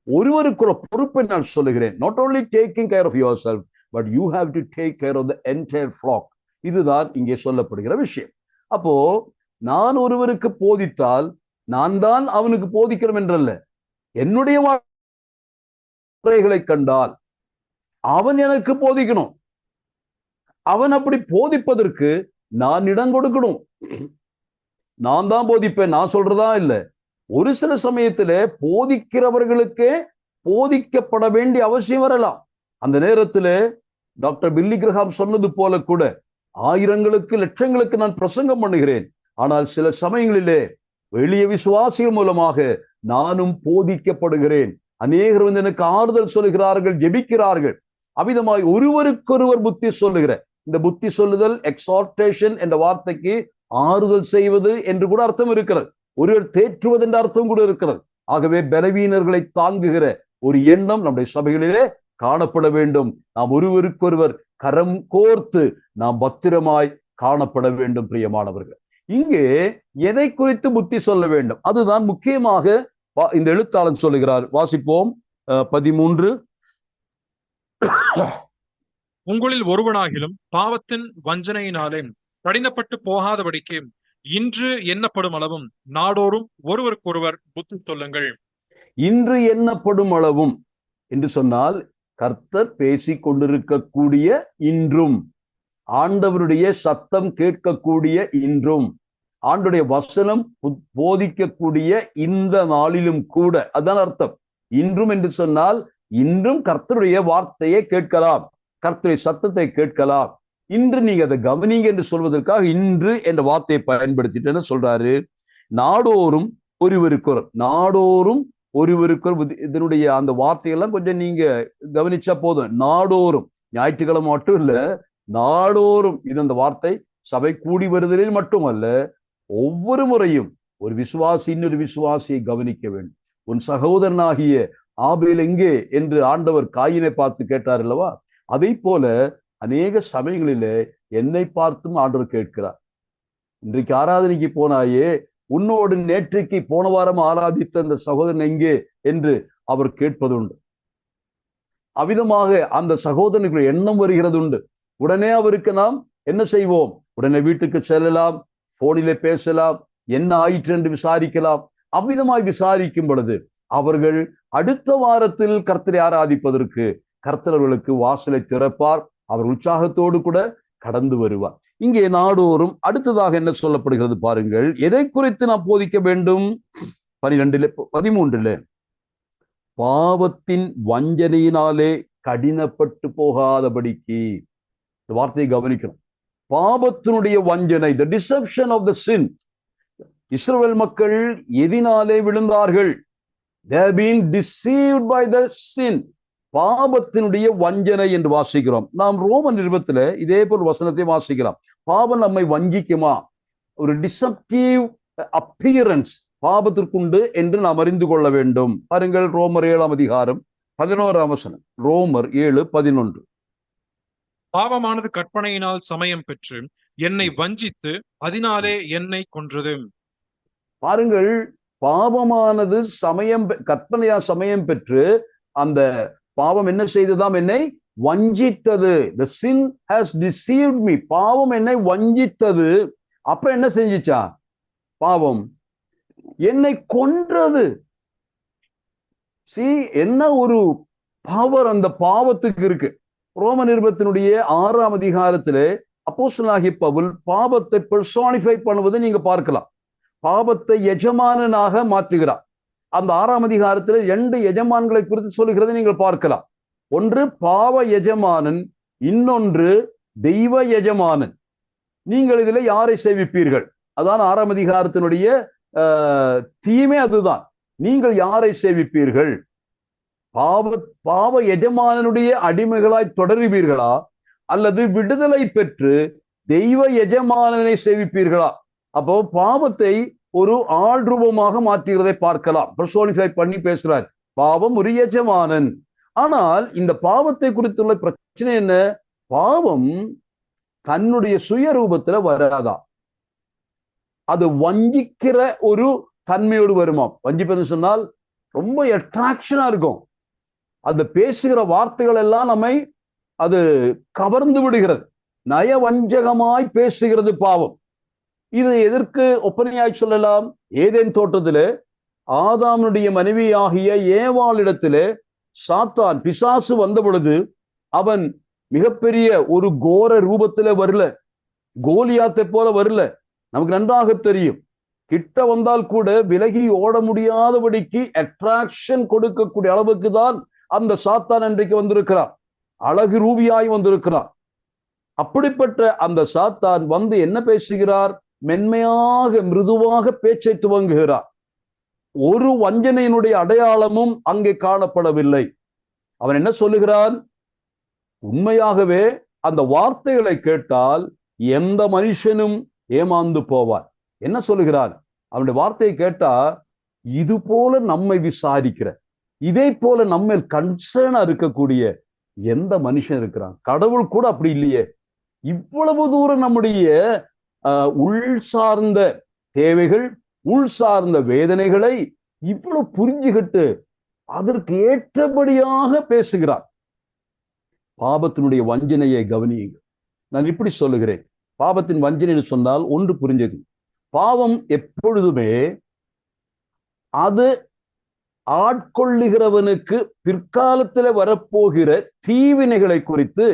ஒருவருக்குள்ள பொறுப்பை நான் சொல்லுகிறேன். not only taking care of yourself but you have to take care of the entire flock. இதுதான் இங்கே சொல்லப்படுகிற விஷயம். அப்போ நான் ஒருவருக்கு போதித்தால் நான் தான் அவனுக்கு போதிக்கிறோம் என்றல்ல, என்னுடைய முறைகளை கண்டால் அவன் எனக்கு போதிக்கணும். அவன் அப்படி போதிப்பதற்கு நான் இடம் கொடுக்கணும். நான் தான் போதிப்பேன், நான் சொல்றதா இல்லை. ஒரு சில சமயத்துல போதிக்கிறவர்களுக்கே போதிக்கப்பட வேண்டிய அவசியம் வரலாம். அந்த நேரத்துல டாக்டர் பில்லி கிரஹாம் சொன்னது போல கூட ஆயிரங்களுக்கு லட்சங்களுக்கு நான் பிரசங்கம் பண்ணுகிறேன். ஆனால் சில சமயங்களிலே எளிய விசுவாசிகள் மூலமாக நானும் போதிக்கப்படுகிறேன். அநேகர் வந்து எனக்கு ஆறுதல் சொல்லுகிறார்கள், ஜெபிக்கிறார்கள். அவ்விதமாய் ஒருவருக்கொருவர் புத்தி சொல்லுகிற இந்த புத்தி சொல்லுதல், எக்ஸார்டேஷன் என்ற வார்த்தைக்கு ஆறுதல் செய்வது என்று கூட அர்த்தம் இருக்கிறது, ஒருவர் தேற்றுவது என்ற அர்த்தம் கூட இருக்கிறது. ஆகவே பலவீனர்களை தாங்குகிற ஒரு எண்ணம் நம்முடைய சபைகளிலே காணப்பட வேண்டும். நாம் ஒருவருக்கொருவர் கரம் கோர்த்து நாம் பத்திரமாய் காணப்பட வேண்டும். பிரியமானவர்கள், இங்கே எதை குறித்து புத்தி சொல்ல வேண்டும்? அதுதான் முக்கியமாக இந்த எழுத்தாளன் சொல்லுகிறார். வாசிப்போம் 13. உங்களில் ஒருவனாகிலும் பாவத்தின் வஞ்சனையினாலே கடினப்பட்டு போகாதபடிக்கு இன்று எண்ணப்படும் அளவும் நாடோறும் ஒருவருக்கொருவர் புத்தி சொல்லுங்கள். இன்று எண்ணப்படும் அளவும் என்று சொன்னால் கர்த்தர் பேசிக் கொண்டிருக்கக்கூடிய இன்றும், ஆண்டவருடைய சத்தம் கேட்கக்கூடிய இன்றும், ஆண்டுடைய வசனம் போதிக்கக்கூடிய இந்த நாளிலும் கூட, அதான் அர்த்தம். இன்றும் என்று சொன்னால் இன்றும் கர்த்தருடைய வார்த்தையை கேட்கலாம், கர்த்தருடைய சத்தத்தை கேட்கலாம். இன்று நீங்க அதை கவனிங்க என்று சொல்வதற்காக இன்று என்ற வார்த்தையை பயன்படுத்திட்டு என்ன சொல்றாரு, நாடோறும் ஒருவருக்கொரு, நாடோறும் ஒருவருக்கொரு. இதனுடைய அந்த வார்த்தையெல்லாம் கொஞ்சம் நீங்க கவனிச்சா போதும். நாடோறும், ஞாயிற்றுக்கிழமை மட்டும் இல்ல, நாடோறும். இது அந்த வார்த்தை சபை கூடி வருதலில் மட்டுமல்ல, ஒவ்வொரு முறையும் ஒரு விசுவாசி இன்னொரு விசுவாசியை கவனிக்க வேண்டும். உன் சகோதரனாகிய ஆபேல் எங்கே என்று ஆண்டவர் காயினை பார்த்து கேட்டார் அல்லவா? அதை போல அநேக சமயங்களிலே என்னை பார்த்தும் ஆண்டவர் கேட்கிறார். இன்றைக்கு ஆராதனைக்கு போனாயே, உன்னோடு நேற்றைக்கு போன வாரம் ஆராதித்த அந்த சகோதரன் எங்கே என்று அவர் கேட்பதுண்டு. அவ்விதமாக அந்த சகோதரனுக்கு எண்ணம் வருகிறது உண்டு. உடனே அவருக்கு நாம் என்ன செய்வோம்? உடனே வீட்டுக்கு செல்லலாம், போனிலே பேசலாம், என்ன ஆயிற்று என்று விசாரிக்கலாம். அவ்விதமாய் விசாரிக்கும் பொழுது அவர்கள் அடுத்த வாரத்தில் கர்த்தரை ஆராதிப்பதற்கு கர்த்தர் அவர்களுக்கு வாசலை திறப்பார். அவர் உற்சாகத்தோடு கூட கடந்து வருவார். இங்கே நாடோறும் அடுத்ததாக என்ன சொல்லப்படுகிறது பாருங்கள். எதை குறித்து நாம் போதிக்க வேண்டும்? 13 பாவத்தின் வஞ்சனையினாலே கடினப்பட்டு போகாதபடிக்கு. இந்த வார்த்தையை கவனிக்கணும். பாவத்தினுடைய வஞ்சனை, the deception of the sin. இஸ்ரவேல் மக்கள் எதினாலே விழுந்தார்கள்? They have been deceived by the sin. பாவத்தினுடைய வஞ்சனை என்று வாசிக்கிறோம். நாம் ரோமன் நிருபத்துல இதே போல் வசனத்தை வாசிக்கலாம். பாவம் நம்மை வஞ்சிக்குமா? ஒரு டிசப்டிவ் அப்பியரன்ஸ் பாவத்திற்குண்டு என்று நாம் அறிந்து கொள்ள வேண்டும். பாருங்கள், ரோமர் 7ஆம் அதிகாரம் 11ஆம் வசனம். ரோமர் 7:11. பாவமானது கற்பனையினால் சமயம் பெற்று என்னை வஞ்சித்து அதனாலே என்னை கொன்றது. பாருங்கள், பாவமானது கற்பனையா சமயம் பெற்று அந்த பாவம் என்ன செய்ததாம்? என்னை வஞ்சித்தது. The sin has deceived me. பாவம் என்னை வஞ்சித்தது. அப்புறம் என்ன செஞ்சிச்சா? பாவம் என்னை கொன்றது. என்ன ஒரு பவர் அந்த பாவத்துக்கு இருக்கு. ரோம நிருபத்தினுடைய 6ஆம் அதிகாரத்திலே அப்போஸ்தலனாகிய பவுல் பாவத்தை பெர்சானிஃபை பண்ணுவதை நீங்க பார்க்கலாம். பாவத்தை எஜமானனாக மாற்றுகிறார். அந்த 6ஆம் அதிகாரத்தில் 2 எஜமான்களை குறித்து சொல்லுகிறதை நீங்கள் பார்க்கலாம். ஒன்று பாவ எஜமானன், இன்னொன்று தெய்வ எஜமானன். நீங்கள் இதில் யாரை சேவிப்பீர்கள்? அதான் 6ஆம் அதிகாரத்தினுடைய தீமே அதுதான். நீங்கள் யாரை சேவிப்பீர்கள்? பாவ எஜமானனுடைய அடிமைகளாய் தொடருவீர்களா, அல்லது விடுதலை பெற்று தெய்வ எஜமானனை சேவிப்பீர்களா? அப்போ பாவத்தை ஒரு ஆள் ரூபமாக மாற்றுகிறதை பார்க்கலாம். பர்சோனிஃபை பண்ணி பேசுறார். பாவம் ஒரு எஜமானன். ஆனால் இந்த பாவத்தை குறித்துள்ள பிரச்சனை என்ன? பாவம் தன்னுடைய சுய ரூபத்துல வராதா, அது வஞ்சிக்கிற ஒரு தன்மையோடு வருமாம். வஞ்சிப்பது சொன்னால் ரொம்ப அட்ராக்ஷனா இருக்கும். அந்த பேசுகிற வார்த்தைகள் எல்லாம் நம்மை அது கவர்ந்து விடுகிறது. நயவஞ்சகமாய் பேசுகிறது பாவம். இது எதற்கு ஒப்பனையாய் சொல்லலாம்? ஏதேன் தோட்டத்திலே ஆதாமுடைய மனைவியாகிய ஏவாளிடத்திலே சாத்தான் பிசாசு வந்த பொழுது அவன் மிகப்பெரிய ஒரு கோர ரூபத்திலே வரல, கோலியாத்தை போல வரல. நமக்கு நன்றாக தெரியும். கிட்ட வந்தால் கூட விலகி ஓட முடியாதபடிக்கு அட்ராக்ஷன் கொடுக்கக்கூடிய அளவுக்கு தான் அந்த சாத்தான் அன்றைக்கு வந்திருக்கிறார். அழகு ரூபியாய் வந்திருக்கிறார். அப்படிப்பட்ட அந்த சாத்தான் வந்து என்ன பேசுகிறார்? மென்மையாக மிருதுவாக பேச்சை துவங்குகிறார். ஒரு வஞ்சனையினுடைய அடையாளமும் அங்கே காணப்படவில்லை. அவன் என்ன சொல்லுகிறான்? உண்மையாகவே அந்த வார்த்தைகளை கேட்டால் எந்த மனுஷனும் ஏமாந்து போவான். என்ன சொல்லுகிறான்? அவனுடைய வார்த்தையை கேட்டா, இது போல நம்மை விசாரிக்கிற, இதே போல நம்ம கன்சர்னா இருக்கக்கூடிய எந்த மனுஷன் இருக்கிறான்? கடவுள் கூட அப்படி இல்லையே. இவ்வளவு தூரம் நம்முடைய உள் சார்ந்த தேவைகள், உள் சார்ந்த வேதனைகளை இவ்வளவு புரிஞ்சுகிட்டு அதற்கு ஏற்றபடியாக பேசுகிறார். பாவத்தினுடைய வஞ்சனையை கவனியுங்கள். நான் இப்படி சொல்லுகிறேன், பாவத்தின் வஞ்சனை சொன்னால் ஒன்று புரிஞ்சது, பாவம் எப்பொழுதுமே அது ஆட்கொள்ளுகிறவனுக்கு பிற்காலத்தில் வரப்போகிற தீவினைகளை குறித்து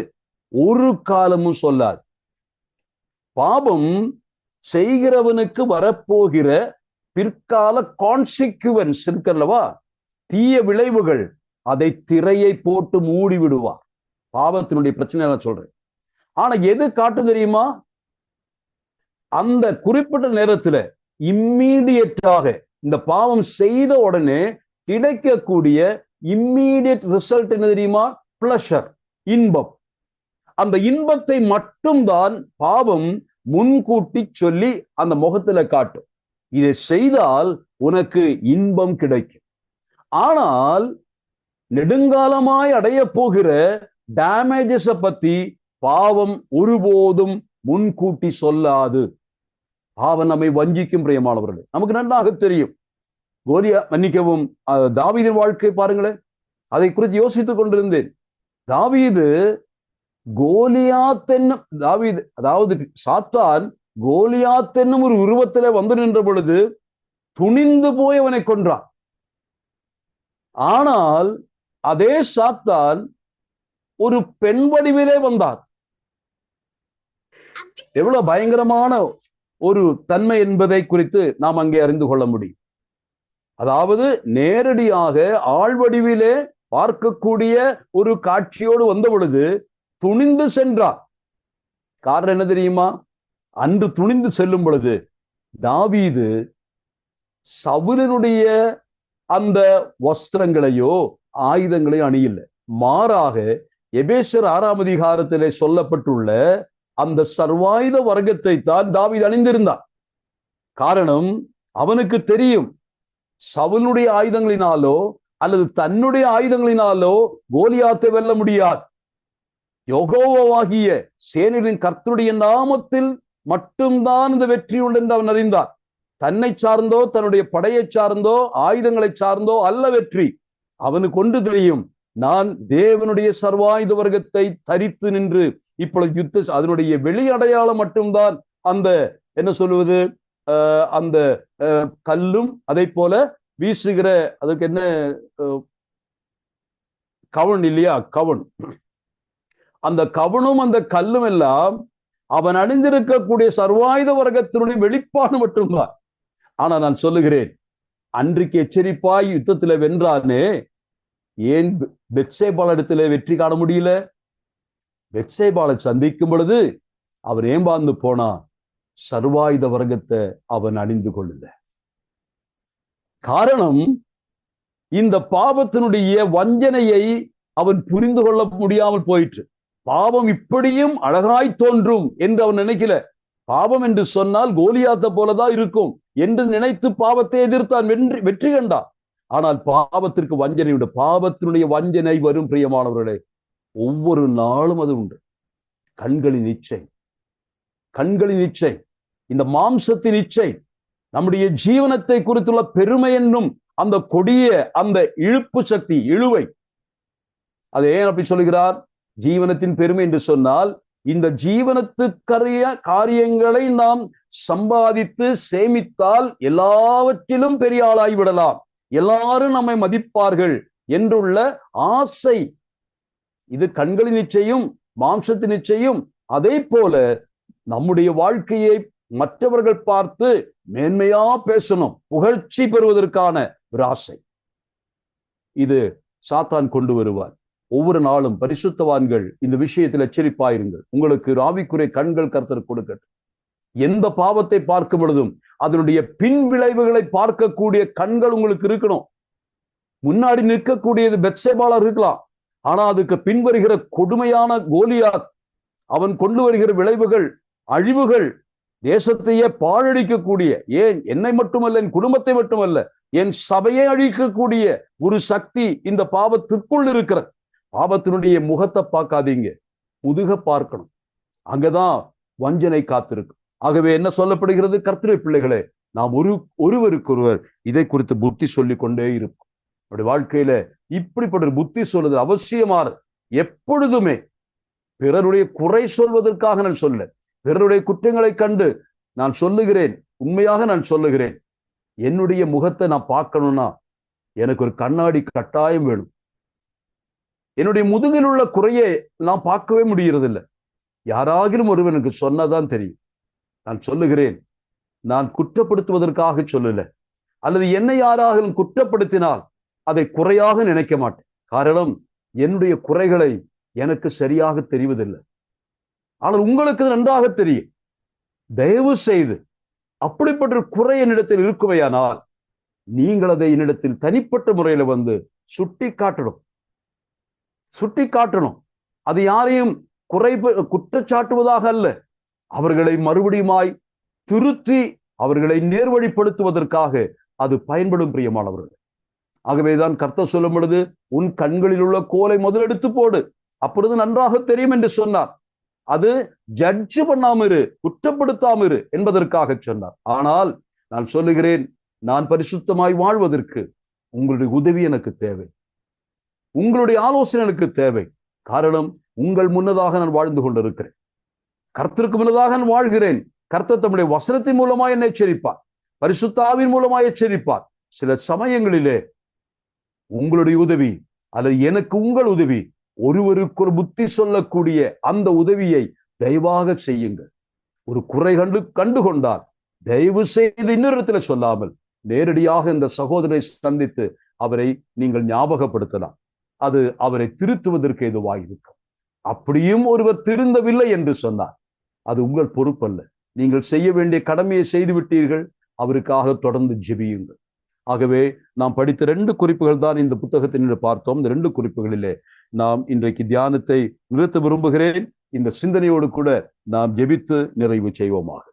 ஒரு காலமும் சொல்லாது. பாவம் செய்கிறவனுக்கு வரப்போகிற பிற்கால கான்சிக்வன்ஸ் இருக்கல்லவா, தீய விளைவுகள், அதை திரையை போட்டு மூடி விடுவார். பாவத்தினுடைய பிரச்சனை நான் சொல்றேன். ஆனா எது காட்டு தெரியுமா, அந்த குறிப்பிட்ட நேரத்துல இம்மீடியட்டாக இந்த பாவம் செய்த உடனே கிடைக்கக்கூடிய இம்மீடியட் ரிசல்ட் என்ன தெரியுமா, பிளஷர், இன்பம். அந்த இன்பத்தை மட்டும்தான் பாவம் முன்கூட்டி சொல்லி அந்த முகத்துல காட்டும். இதை செய்தால் உனக்கு இன்பம் கிடைக்கும். ஆனால் நெடுங்காலமாய் அடைய போகிற டேமேஜஸ பத்தி பாவம் ஒருபோதும் முன்கூட்டி சொல்லாது. பாவம் நம்மை வஞ்சிக்கும் பிரியமானவர்களே. நமக்கு நன்றாக தெரியும், மன்னிக்கவும், தாவீதின் வாழ்க்கை பாருங்களேன். அதை குறித்து யோசித்துக் கொண்டிருந்தேன். தாவீது கோலியாத் என்னும் தாவீது, அதாவது சாத்தான் கோலியாத் என்னும் ஒரு உருவத்திலே வந்து நின்ற பொழுது துணிந்து போய் அவனை கொன்றான். ஆனால் அதே சாத்தான் ஒரு பெண் வடிவிலே வந்தார். எவ்வளவு பயங்கரமான ஒரு தன்மை என்பதை குறித்து நாம் அங்கே அறிந்து கொள்ள முடியும். அதாவது நேரடியாக ஆள் வடிவிலே பார்க்கக்கூடிய ஒரு காட்சியோடு வந்த பொழுது துணிந்து சென்றார். காரணம் என்ன தெரியுமா, அன்று துணிந்து செல்லும் பொழுது தாவீது சவுலினுடைய அந்த வஸ்திரங்களையோ ஆயுதங்களையோ அணியில்லை. மாறாக எபேசியர் 6ஆம் அதிகாரத்திலே சொல்லப்பட்டுள்ள அந்த சர்வாயுத வர்க்கத்தை தான் தாவீது அணிந்திருந்தார். காரணம், அவனுக்கு தெரியும் சவுலுடைய ஆயுதங்களினாலோ அல்லது தன்னுடைய ஆயுதங்களினாலோ கோலியாத்தை வெல்ல முடியாது. யெகோவாகிய சேனைகளின் கர்த்தருடைய நாமத்தில் மட்டும்தான் இந்த வெற்றி உண்டு என்று அவன் அறிந்தார். தன்னை சார்ந்தோ தன்னுடைய படையை சார்ந்தோ ஆயுதங்களை சார்ந்தோ அல்ல வெற்றி. அவனுக்கு ஒன்று தெரியும், நான் தேவனுடைய சர்வாயுத வர்க்கத்தை தரித்து நின்று இப்பொழுது அதனுடைய வெளி அடையாளம் மட்டும்தான் அந்த என்ன சொல்லுவது, அந்த கல்லும் அதை போல வீசுகிற, அதுக்கு என்ன கவன் இல்லையா, கவன், அந்த கவனும் அந்த கல்லும் எல்லாம் அவன் அணிந்திருக்கக்கூடிய சர்வாயுத வர்க்கத்தினுடைய வெளிப்பாடு மட்டும்தான். ஆனா நான் சொல்லுகிறேன், அன்றைக்கு எச்சரிப்பாய் யுத்தத்துல வென்றானே, ஏன் பெத்சேபாள் இடத்துல வெற்றி காண முடியல? பெத்சேபாளை சந்திக்கும் பொழுது அவர் ஏம்பாந்து போனா, சர்வாயுத வர்க்கத்தை அவன் அணிந்து கொள்ளல. காரணம், இந்த பாவத்தினுடைய வஞ்சனையை அவன் புரிந்து கொள்ள முடியாமல் போயிற்று. பாவம் இப்படியும் அழகாய் தோன்றும் என்று அவன் நினைக்கல. பாவம் என்று சொன்னால் கோலியாத்தை போலதான் இருக்கும் என்று நினைத்து பாவத்தை எதிர்த்தான், வெற்றி கண்டான். ஆனால் பாவத்திற்கு வஞ்சனை உண்டு. பாவத்தினுடைய வஞ்சனை வரும் பிரியமானவர்களே, ஒவ்வொரு நாளும் அது உண்டு. கண்களின் இச்சை, கண்களின் இச்சை, இந்த மாம்சத்தின் இச்சை, நம்முடைய ஜீவனத்தை குறித்துள்ள பெருமை என்னும் அந்த கொடிய அந்த இழுப்பு சக்தி, இழுவை. அதை ஏன் அப்படி சொல்லுகிறார்? ஜீவனத்தின் பெருமை என்று சொன்னால், இந்த ஜீவனத்துக்கரிய காரியங்களை நாம் சம்பாதித்து சேமித்தால் எல்லாவற்றிலும் பெரிய ஆளாகி விடலாம், எல்லாரும் நம்மை மதிப்பார்கள் என்றுள்ள ஆசை. இது கண்களின் நிச்சயம், மாம்சத்தின் நிச்சயம். அதே போல நம்முடைய வாழ்க்கையை மற்றவர்கள் பார்த்து மேன்மையா பேசணும், புகழ்ச்சி பெறுவதற்கான ஒரு ஆசை. இது சாத்தான் கொண்டு வருவார். ஒவ்வொரு நாளும் பரிசுத்தவான்கள் இந்த விஷயத்தில் எச்சரிப்பாயிருங்கள். உங்களுக்கு ஆவிக்குரிய கண்கள் கர்த்தர் கொடுக்கட்டும். எந்த பாவத்தை பார்க்கும் பொழுதும் அதனுடைய பின் விளைவுகளை பார்க்கக்கூடிய கண்கள் உங்களுக்கு இருக்கணும். முன்னாடி நிற்கக்கூடியது பெத்சேபாளா இருக்கலாம், ஆனா அதுக்கு பின் வருகிற கொடுமையான கோலியாத், அவன் கொண்டு வருகிற விளைவுகள், அழிவுகள், தேசத்தையே பாழடிக்கக்கூடிய, ஏன் என்னை மட்டுமல்ல, என் குடும்பத்தை மட்டுமல்ல, என் சபையை அழிக்கக்கூடிய ஒரு சக்தி இந்த பாவத்திற்குள் இருக்கிறது. பாவத்தினுடைய முகத்தை பார்க்காதீங்க, முதுக பார்க்கணும். அங்கதான் வஞ்சனை காத்திருக்கும். ஆகவே என்ன சொல்லப்படுகிறது? கர்த்தருடைய பிள்ளைகளே, நாம் ஒருவருக்கொருவர் இதை குறித்து புத்தி சொல்லிக் கொண்டே இருக்கும். நம்முடைய வாழ்க்கையில இப்படிப்பட்ட ஒரு புத்தி சொல்லுதல் அவசியமானது. எப்பொழுதுமே பிறருடைய குறை சொல்வதற்காக நான் சொல்ல, பிறருடைய குற்றங்களை கண்டு நான் சொல்லுகிறேன். உண்மையாக நான் சொல்லுகிறேன், என்னுடைய முகத்தை நான் பார்க்கணும்னா எனக்கு ஒரு கண்ணாடி கட்டாயம் வேணும். என்னுடைய முதுகில் உள்ள குறையை நான் பார்க்கவே முடியறதில்லை. யாராகிலும் ஒருவனுக்கு சொன்னதான் தெரியும். நான் சொல்லுகிறேன், நான் குற்றப்படுத்துவதற்காக சொல்லல, அல்லது என்னை யாராகிலும் குற்றப்படுத்தினால் அதை குறையாக நினைக்க மாட்டேன். காரணம், என்னுடைய குறைகளை எனக்கு சரியாக தெரிவதில்லை. ஆனால் உங்களுக்கு நன்றாக தெரியும். தயவு செய்து அப்படிப்பட்ட குறை என்னிடத்தில் இருக்குமையானால் நீங்கள் அதை என்னிடத்தில் தனிப்பட்ட முறையில வந்து சுட்டி காட்டணும். அது யாரையும் குற்றச்சாட்டுவதாக அல்ல, அவர்களை மறுபடியுமாய் திருத்தி அவர்களை நேர்வழிப்படுத்துவதற்காக அது பயன்படும். பிரியமானவர்கள், ஆகவேதான் கர்த்தர் சொல்லும் பொழுது, உன் கண்களில் உள்ள கோலை முதலெடுத்து போடு, அப்பொழுது நன்றாக தெரியும் என்று சொன்னார். அது ஜட்ஜ் பண்ணாம குற்றப்படுத்தாம என்பதற்காக சொன்னார். ஆனால் நான் சொல்லுகிறேன், நான் பரிசுத்தமாய் வாழ்வதற்கு உங்களுடைய உதவி எனக்கு தேவை, உங்களுடைய ஆலோசனை எனக்கு தேவை. காரணம், உங்கள் முன்னதாக நான் வாழ்ந்து கொண்டிருக்கிறேன், கர்த்தருக்கு முன்னதாக நான் வாழ்கிறேன். கர்த்தர் தம்முடைய வசனத்தின் மூலமாய் என்னை எச்சரிப்பார், பரிசுத்த ஆவியின் மூலமாய் எச்சரிப்பார். சில சமயங்களிலே உங்களுடைய உதவி அல்லது எனக்கு உங்கள் உதவி, ஒருவருக்கு ஒரு புத்தி சொல்லக்கூடிய அந்த உதவியை தயவாக செய்யுங்கள். ஒரு குறை கண்டுகொண்டால் தயவு செய்து இன்னொரு இடத்துல சொல்லாமல் நேரடியாக இந்த சகோதரரை சந்தித்து அவரை நீங்கள் ஞாபகப்படுத்தலாம். அது அவரை திருத்துவதற்கு எதுவாக இருக்கும். அப்படியும் ஒருவர் திருந்தவில்லை என்று சொன்னார், அது உங்கள் பொறுப்பல்ல. நீங்கள் செய்ய வேண்டிய கடமையை செய்து விட்டீர்கள், அவருக்காக தொடர்ந்து ஜெபியுங்கள். ஆகவே நாம் படித்த 2 குறிப்புகள் தான் இந்த புத்தகத்தில் பார்த்தோம். இந்த 2 குறிப்புகளிலே நாம் இன்றைக்கு தியானத்தை நிறுத்த விரும்புகிறேன். இந்த சிந்தனையோடு கூட நாம் ஜெபித்து நிறைவு செய்வோமாக.